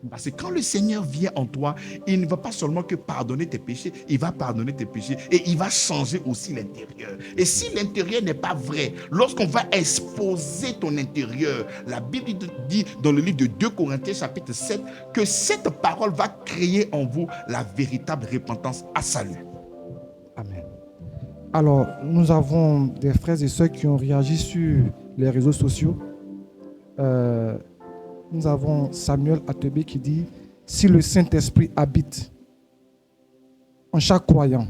Parce que quand le Seigneur vient en toi, il ne va pas seulement que pardonner tes péchés, il va pardonner tes péchés et il va changer aussi l'intérieur. Et si l'intérieur n'est pas vrai, lorsqu'on va exposer ton intérieur, la Bible dit dans le livre de 2 Corinthiens chapitre 7 que cette parole va créer en vous la véritable repentance à salut.
Amen. Alors, nous avons des frères et sœurs qui ont réagi sur les réseaux sociaux. Nous avons Samuel Atebe qui dit « Si le Saint-Esprit habite en chaque croyant,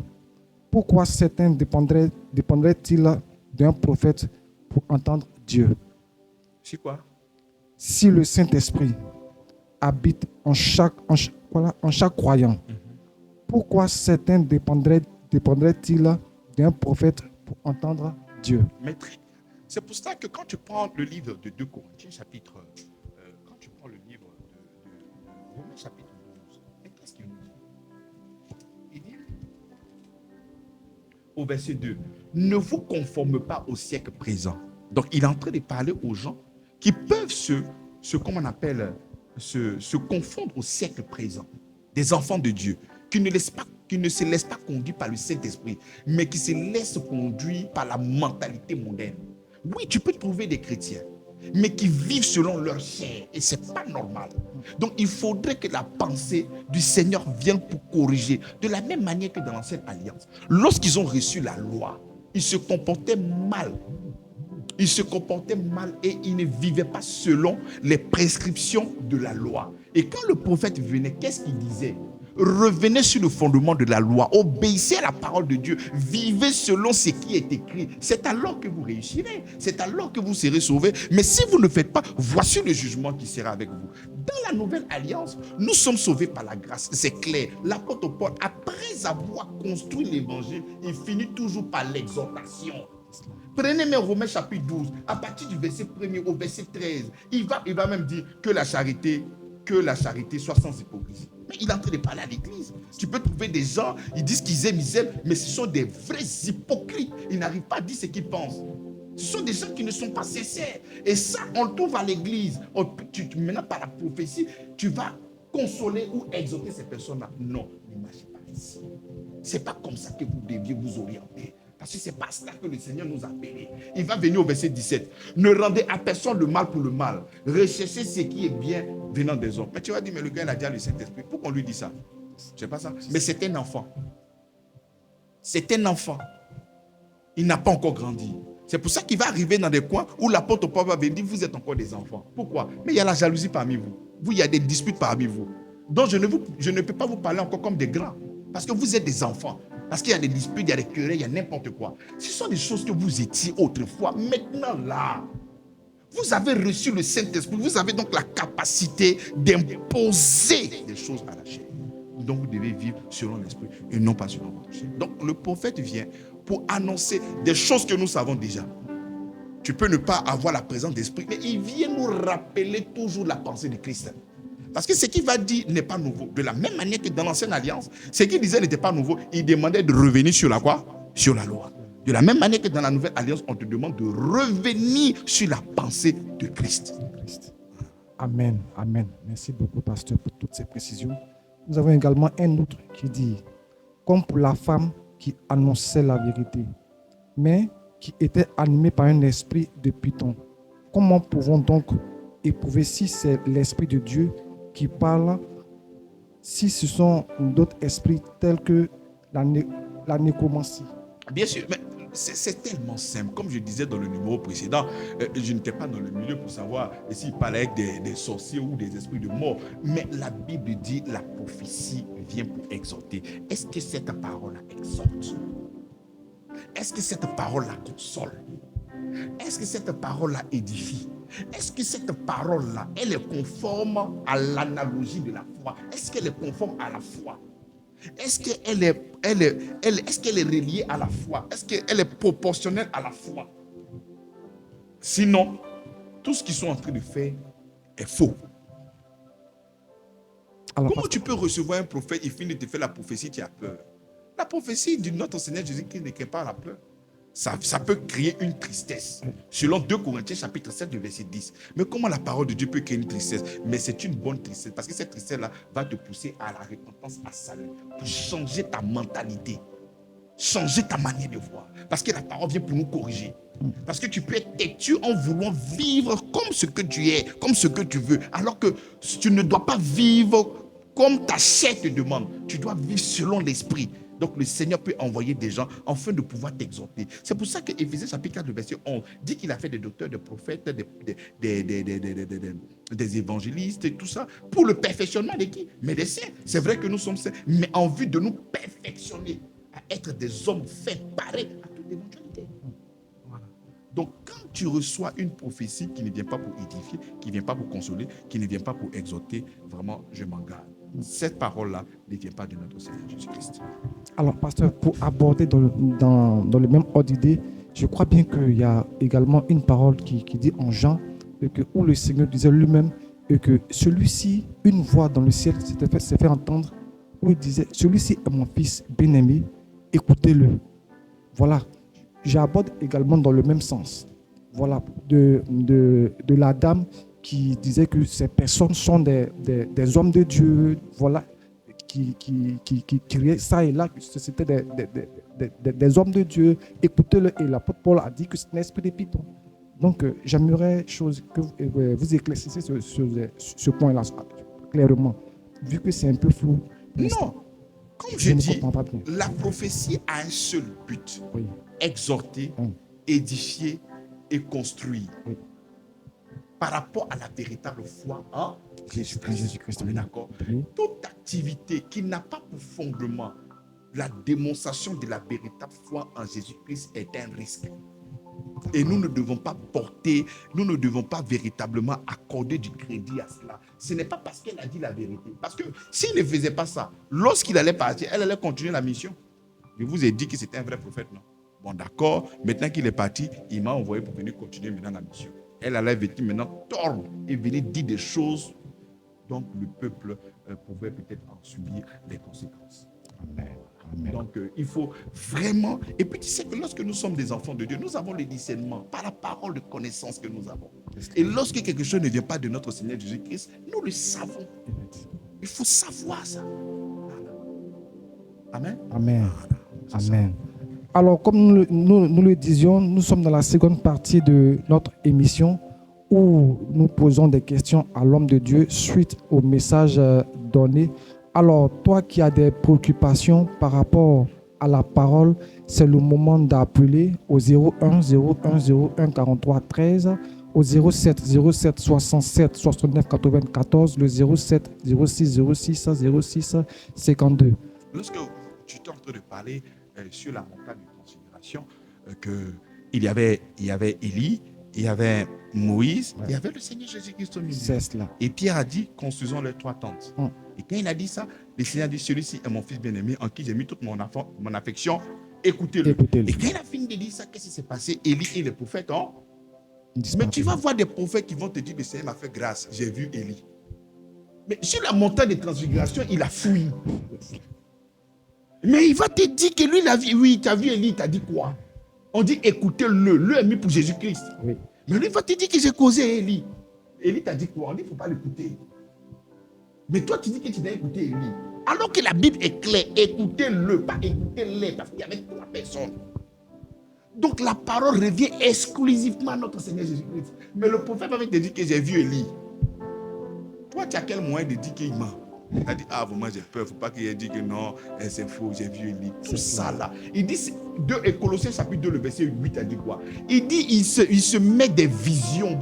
pourquoi certains dépendraient-ils d'un prophète pour entendre Dieu ?»
C'est quoi?
Si le Saint-Esprit habite en chaque croyant, pourquoi certains dépendraient-ils d'un prophète pour entendre Dieu?
C'est pour ça que quand tu prends le livre de 2 Corinthiens chapitre quand tu prends le livre de Romains chapitre 12, et qu'est-ce qu'il nous dit? Il dit, au verset 2. Ne vous conformez pas au siècle présent. Donc, il est en train de parler aux gens qui peuvent comment on appelle, se confondre au siècle présent. Des enfants de Dieu qui ne se laissent pas conduire par le Saint-Esprit, mais qui se laissent conduire par la mentalité mondaine. Oui, tu peux trouver des chrétiens, mais qui vivent selon leur chair, et ce n'est pas normal. Donc, il faudrait que la pensée du Seigneur vienne pour corriger, de la même manière que dans l'ancienne alliance. Lorsqu'ils ont reçu la loi, ils se comportaient mal. Ils se comportaient mal et ils ne vivaient pas selon les prescriptions de la loi. Et quand le prophète venait, qu'est-ce qu'il disait? Revenez sur le fondement de la loi, obéissez à la parole de Dieu, vivez selon ce qui est écrit. C'est alors que vous réussirez, c'est alors que vous serez sauvés. Mais si vous ne faites pas, voici le jugement qui sera avec vous. Dans la nouvelle alliance, nous sommes sauvés par la grâce, c'est clair. L'apôtre Paul, après avoir construit l'évangile, il finit toujours par l'exhortation. Prenez même Romains chapitre 12, à partir du verset 1er au verset 13, il va même dire que la charité soit sans hypocrisie. Mais il est en train de parler à l'église. Tu peux trouver des gens, ils disent qu'ils aiment, mais ce sont des vrais hypocrites. Ils n'arrivent pas à dire ce qu'ils pensent. Ce sont des gens qui ne sont pas sincères. Et ça, on le trouve à l'église. Maintenant, par la prophétie, tu vas consoler ou exhorter ces personnes-là. Non, ne marchez pas ici. Ce n'est pas comme ça que vous deviez vous orienter. Parce que ce n'est pas cela que le Seigneur nous a appelés. Il va venir au verset 17. Ne rendez à personne le mal pour le mal. Recherchez ce qui est bien venant des hommes. Mais tu vas dire, mais le gars, il a déjà le Saint-Esprit. Pourquoi on lui dit ça? Je sais pas ça. Mais c'est un enfant. C'est un enfant. Il n'a pas encore grandi. C'est pour ça qu'il va arriver dans des coins où l'apôtre Paul va venir dire, vous êtes encore des enfants. Pourquoi? Mais il y a la jalousie parmi vous. Il y a des disputes parmi vous. Donc, je ne peux pas vous parler encore comme des grands. Parce que vous êtes des enfants. Parce qu'il y a des disputes, il y a des querelles, il y a n'importe quoi. Ce sont des choses que vous étiez autrefois. Maintenant, là, vous avez reçu le Saint-Esprit. Vous avez donc la capacité d'imposer des choses à la chair. Donc, vous devez vivre selon l'Esprit et non pas selon votre chair. Donc, le prophète vient pour annoncer des choses que nous savons déjà. Tu peux ne pas avoir la présence d'Esprit, mais il vient nous rappeler toujours la pensée de Christ. Parce que ce qu'il va dire n'est pas nouveau. De la même manière que dans l'ancienne alliance, ce qu'il disait n'était pas nouveau. Il demandait de revenir sur la quoi? Sur la loi. De la même manière que dans la nouvelle alliance, on te demande de revenir sur la pensée de Christ.
Amen, amen. Merci beaucoup, pasteur, pour toutes ces précisions. Nous avons également un autre qui dit, comme pour la femme qui annonçait la vérité, mais qui était animée par un esprit de python. Comment pouvons donc éprouver si c'est l'esprit de Dieu qui parle, si ce sont d'autres esprits tels que la nécromancie?
Bien sûr, mais c'est tellement simple. Comme je disais dans le numéro précédent, je n'étais pas dans le milieu pour savoir s'il parlait avec des sorciers ou des esprits de mort. Mais la Bible dit la prophétie vient pour exhorter. Est-ce que cette parole la exhorte? Est-ce que cette parole la console? Est-ce que cette parole la édifie? Est-ce que cette parole-là, elle est conforme à l'analogie de la foi? Est-ce qu'elle est conforme à la foi? Est-ce qu'elle est reliée à la foi? Est-ce qu'elle est proportionnelle à la foi? Sinon, tout ce qu'ils sont en train de faire est faux. Alors, comment tu peux recevoir un prophète, il finit de te faire la prophétie, tu as peur? La prophétie de notre Seigneur Jésus-Christ ne crée pas la peur. Ça peut créer une tristesse. Selon 2 Corinthiens chapitre 7, verset 10. Mais comment la parole de Dieu peut créer une tristesse? Mais c'est une bonne tristesse. Parce que cette tristesse-là va te pousser à la repentance, à salut. Pour changer ta mentalité. Changer ta manière de voir. Parce que la parole vient pour nous corriger. Parce que tu peux être têtu en voulant vivre comme ce que tu es, comme ce que tu veux. Alors que tu ne dois pas vivre comme ta chair te demande. Tu dois vivre selon l'esprit. Donc le Seigneur peut envoyer des gens afin de pouvoir t'exhorter. C'est pour ça que Éphésiens chapitre 4, verset 11 dit qu'il a fait des docteurs, des prophètes, des évangélistes et tout ça pour le perfectionnement de qui? Mais des saints. C'est vrai que nous sommes saints, mais en vue de nous perfectionner, à être des hommes faits pareils à toute éventualité. Voilà. Donc quand tu reçois une prophétie qui ne vient pas pour édifier, qui ne vient pas pour consoler, qui ne vient pas pour exhorter, vraiment je m'en garde. Cette parole-là ne vient pas de notre Seigneur Jésus-Christ.
Alors, pasteur, pour aborder dans le même ordre d'idée, je crois bien qu'il y a également une parole qui dit en Jean, où le Seigneur disait lui-même que celui-ci, une voix dans le ciel s'est fait entendre, où il disait, celui-ci est mon fils bien-aimé, écoutez-le. Voilà. J'aborde également dans le même sens. Voilà, de la dame qui disait que ces personnes sont des hommes de Dieu, voilà, qui criaient ça et là, que c'était des hommes de Dieu. Écoutez-le. Et l'apôtre Paul a dit que c'est un esprit de Python. Donc, j'aimerais que vous éclaircissiez ce point-là clairement, vu que c'est un peu flou.
Non, comme
Je
je
ne
dis,
comprends pas bien.
la prophétie a un seul but,
Oui,
exhorter,
oui,
édifier et construire
oui.
par rapport à la véritable foi en Jésus-Christ.
Jésus-Christ,
On est
oui.
d'accord?
Oui.
Toute activité qui n'a pas pour fondement la démonstration de la véritable foi en Jésus-Christ est un risque. Et nous ne devons pas porter, nous ne devons pas véritablement accorder du crédit à cela. Ce n'est pas parce qu'elle a dit la vérité. Parce que s'il ne faisait pas ça, lorsqu'il allait partir, elle allait continuer la mission. Je vous ai dit que c'était un vrai prophète, non? Bon, d'accord. Maintenant qu'il est parti, il m'a envoyé pour venir continuer maintenant la mission. Elle allait venir maintenant tordre et venir dire des choses dont le peuple pouvait peut-être en subir les conséquences.
Amen. Amen.
Donc, il faut vraiment... Et puis, tu sais que lorsque nous sommes des enfants de Dieu, nous avons le discernement par la parole de connaissance que nous avons. Et lorsque quelque chose ne vient pas de notre Seigneur Jésus-Christ, nous le savons. Il faut savoir ça. Voilà. Amen.
Amen.
Voilà.
Amen. Alors, comme nous le disions, nous sommes dans la seconde partie de notre émission où nous posons des questions à l'homme de Dieu suite au message donné. Alors, toi qui as des préoccupations par rapport à la parole, c'est le moment d'appeler au 01 01 01 43 13, au 07 07 67 69 94, le 07 06 06 06 52.
Lorsque tu es en train de parler sur la montagne de transfiguration, qu'il y avait Élie, il y avait Moïse, il y avait le Seigneur Jésus-Christ au milieu.
C'est cela.
Et Pierre a dit, construisons les 3 tentes. Et quand il a dit ça, le Seigneur a dit, celui-ci est mon fils bien-aimé, en qui j'ai mis toute mon affection, écoutez-le.
Écoutez-le.
Et quand il a fini de dire ça, qu'est-ce qui s'est passé? Élie et les prophètes ont... Mais
Disparu.
tu vas voir des prophètes qui vont te dire, le Seigneur m'a fait grâce, j'ai vu Élie. Mais sur la montagne de transfiguration, il a fui. Mais il va te dire que lui, il a vu, oui, tu as vu Élie, tu as dit quoi? On dit, écoutez-le, le est mis pour Jésus-Christ.
Oui.
Mais lui, il va te dire que j'ai causé Élie. Élie t'a dit quoi? On dit, il ne faut pas l'écouter. Mais toi, tu dis que tu dois écouter Élie. Alors que la Bible est claire, écoutez-le, pas écoutez-les, parce qu'il y avait 3 personnes. Donc la parole revient exclusivement à notre Seigneur Jésus-Christ. Mais le prophète va te dire que j'ai vu Élie. Toi, tu as quel moyen de dire qu'il ment? Il a dit, ah, vraiment, j'ai peur, il ne faut pas qu'il ait dit que non, c'est faux, j'ai vu Élie. Tout ça là. Il dit, et Colossiens chapitre 2, le verset 8, a dit quoi? Il dit, il se met des visions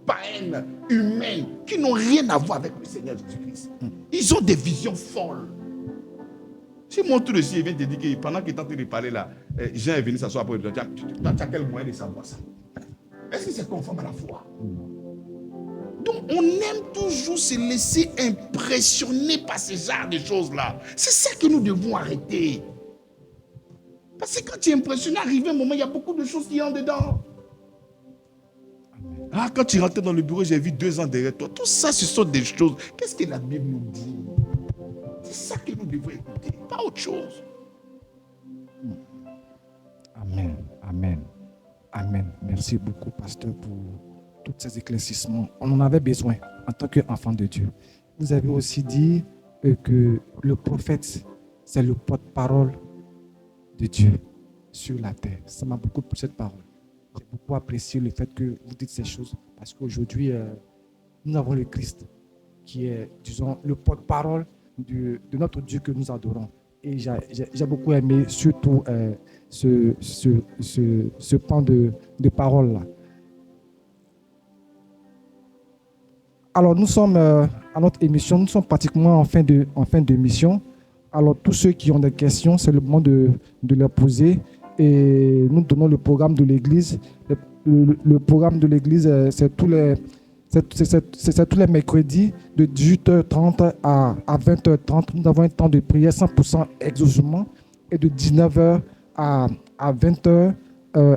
païennes, humaines, qui n'ont rien à voir avec le Seigneur Jésus-Christ. Ils ont des visions folles. Si mon tour de ciel vient te dire que pendant qu'il est en train de parler là, Jean est venu s'asseoir pour le dire, tu as quel moyen de savoir ça? Est-ce que c'est conforme à la foi? Donc, on aime toujours se laisser impressionner par ce genre de choses-là. C'est ça que nous devons arrêter. Parce que quand tu es impressionné, arrivé un moment, il y a beaucoup de choses qui entrent dedans. Ah, quand tu rentres dans le bureau, j'ai vu 2 ans derrière toi. Tout ça, ce sont des choses. Qu'est-ce que la Bible nous dit? C'est ça que nous devons écouter, pas autre chose.
Amen. Amen. Amen. Merci beaucoup, pasteur, pour tous ces éclaircissements. On en avait besoin en tant qu'enfant de Dieu. Vous avez aussi dit que le prophète, c'est le porte-parole de Dieu sur la terre. Ça m'a beaucoup plu cette parole. J'ai beaucoup apprécié le fait que vous dites ces choses parce qu'aujourd'hui, nous avons le Christ qui est, disons, le porte-parole de notre Dieu que nous adorons. Et j'ai beaucoup aimé surtout ce pan de parole-là. Alors, nous sommes à notre émission, nous sommes pratiquement en fin de mission. Alors, tous ceux qui ont des questions, c'est le moment de les poser. Et nous donnons le programme de l'église. Le programme de l'église, c'est tous les mercredis de 18h30 à 20h30. Nous avons un temps de prière 100% exaucement et de 19h à 20h,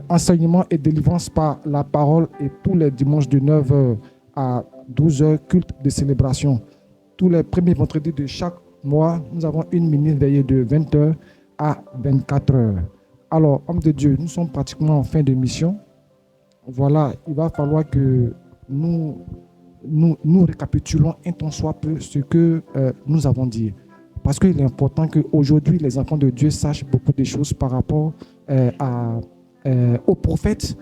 enseignement et délivrance par la parole, et tous les dimanches de 9h à 12h, culte de célébration. Tous les premiers vendredis de chaque mois, nous avons une mini-veillée de 20h à 24h. Alors, homme de Dieu, nous sommes pratiquement en fin de mission. Voilà, il va falloir que nous récapitulons un tant soit peu ce que nous avons dit. Parce qu'il est important qu'aujourd'hui, les enfants de Dieu sachent beaucoup de choses par rapport aux prophètes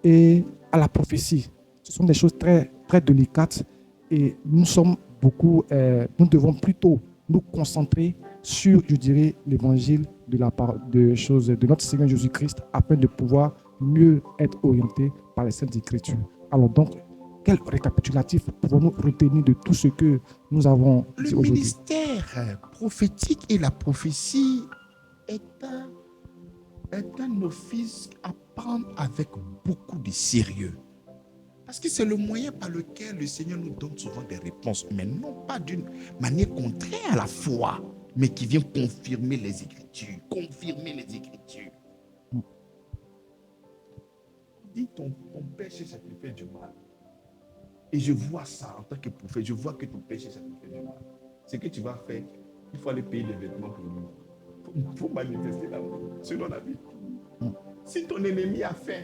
et à la prophétie. Ce sont des choses très, très délicates et nous devons plutôt nous concentrer sur, je dirais, l'évangile de notre Seigneur Jésus-Christ afin de pouvoir mieux être orientés par les Saintes Écritures. Alors donc, quel récapitulatif pouvons-nous retenir de tout ce que nous avons dit
Le
aujourd'hui?
ministère prophétique et la prophétie est un office à prendre avec beaucoup de sérieux. Parce que c'est le moyen par lequel le Seigneur nous donne souvent des réponses, mais non pas d'une manière contraire à la foi, mais qui vient confirmer les Écritures. Confirmer les Écritures. Dis ton péché, ça te fait du mal. Et je vois ça en tant que prophète, je vois que ton péché, ça te fait du mal. Ce que tu vas faire, il faut aller payer des vêtements pour lui. Il faut manifester l'amour, selon la Bible. Si ton ennemi a faim,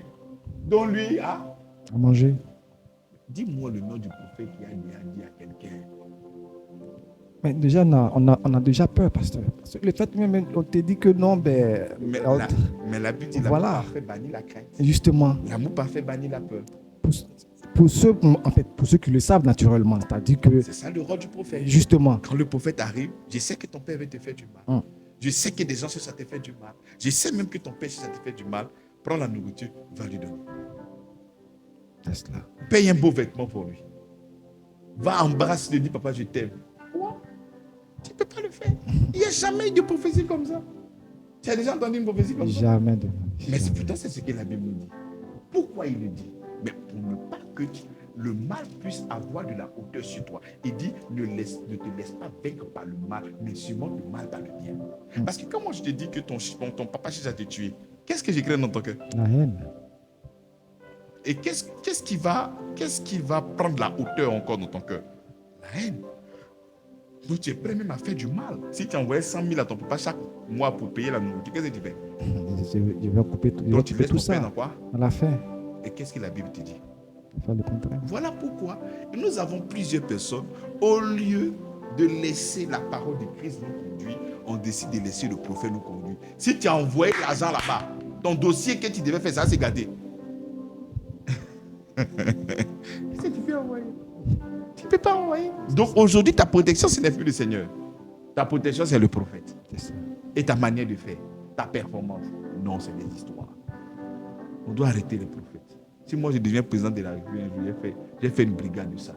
donne-lui à
manger.
Dis-moi le nom du prophète qui a dit à quelqu'un.
Mais déjà, on a déjà peur, pasteur. Parce que le fait même, on te dit que non,
mais la Bible dit l'amour parfait bannit la crainte.
Justement.
L'amour parfait bannit la peur.
Pour ceux qui le savent naturellement, c'est-à-dire que...
C'est ça le rôle du prophète.
Justement.
Quand le prophète arrive, je sais que ton père va te faire du mal. Je sais que des gens, ça te fait du mal. Je sais même que ton père, ça te fait du mal. Prends la nourriture, va lui donner. Paye un beau vêtement pour lui. Va embrasser, lui dis papa, je t'aime. Quoi? Tu ne peux pas le faire. Il n'y a jamais eu de prophétie comme ça. Tu as déjà entendu une prophétie comme ça?
Jamais.
Mais pourtant, c'est ce que la Bible nous dit. Pourquoi il le dit? Mais pour ne pas que le mal puisse avoir de la hauteur sur toi. Il dit, ne te laisse pas vaincre par le mal, mais surmonte le mal par le bien. Parce que quand moi je te dis que ton papa cherche à te tuer, qu'est-ce que j'écris dans ton cœur?
La haine.
Et qu'est-ce qui va prendre la hauteur encore dans ton cœur? La haine. Donc tu es prêt même à faire du mal. Si tu envoyais 100 000 à ton papa chaque mois pour payer la nourriture, qu'est-ce que tu fais?
Je vais couper tout.
Donc tu laisses ton père dans quoi?
Dans la fin.
Et qu'est-ce que la Bible te dit?
Faire le contraire.
Voilà pourquoi nous avons plusieurs personnes, au lieu de laisser la parole de Christ nous conduire, on décide de laisser le prophète nous conduire. Si tu as envoyé l'argent là-bas, ton dossier que tu devais faire, ça c'est gâté. Qu'est-ce que tu peux envoyer? Tu ne peux pas envoyer. Donc aujourd'hui, ta protection, ce n'est plus le Seigneur. Ta protection, c'est le prophète. Et ta manière de faire, ta performance. Non, c'est des histoires. On doit arrêter les prophètes. Si moi je deviens président de la République, j'ai fait une brigade de ça.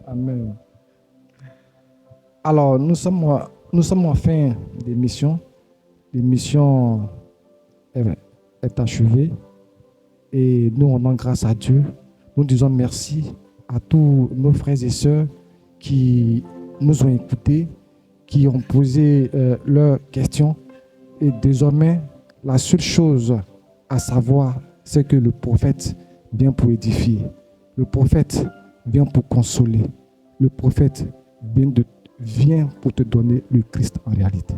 Amen. Alors, nous sommes en fin d'émission. L'émission est achevée. Et nous rendons grâce à Dieu. Nous disons merci à tous nos frères et sœurs qui nous ont écoutés, qui ont posé leurs questions. Et désormais, la seule chose à savoir, c'est que le prophète vient pour édifier. Le prophète vient pour consoler. Le prophète vient pour te donner le Christ en réalité.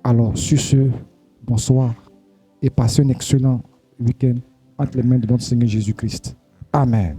Alors, sur ce, bonsoir et passez un excellent week-end entre les mains de notre Seigneur Jésus-Christ. Amen.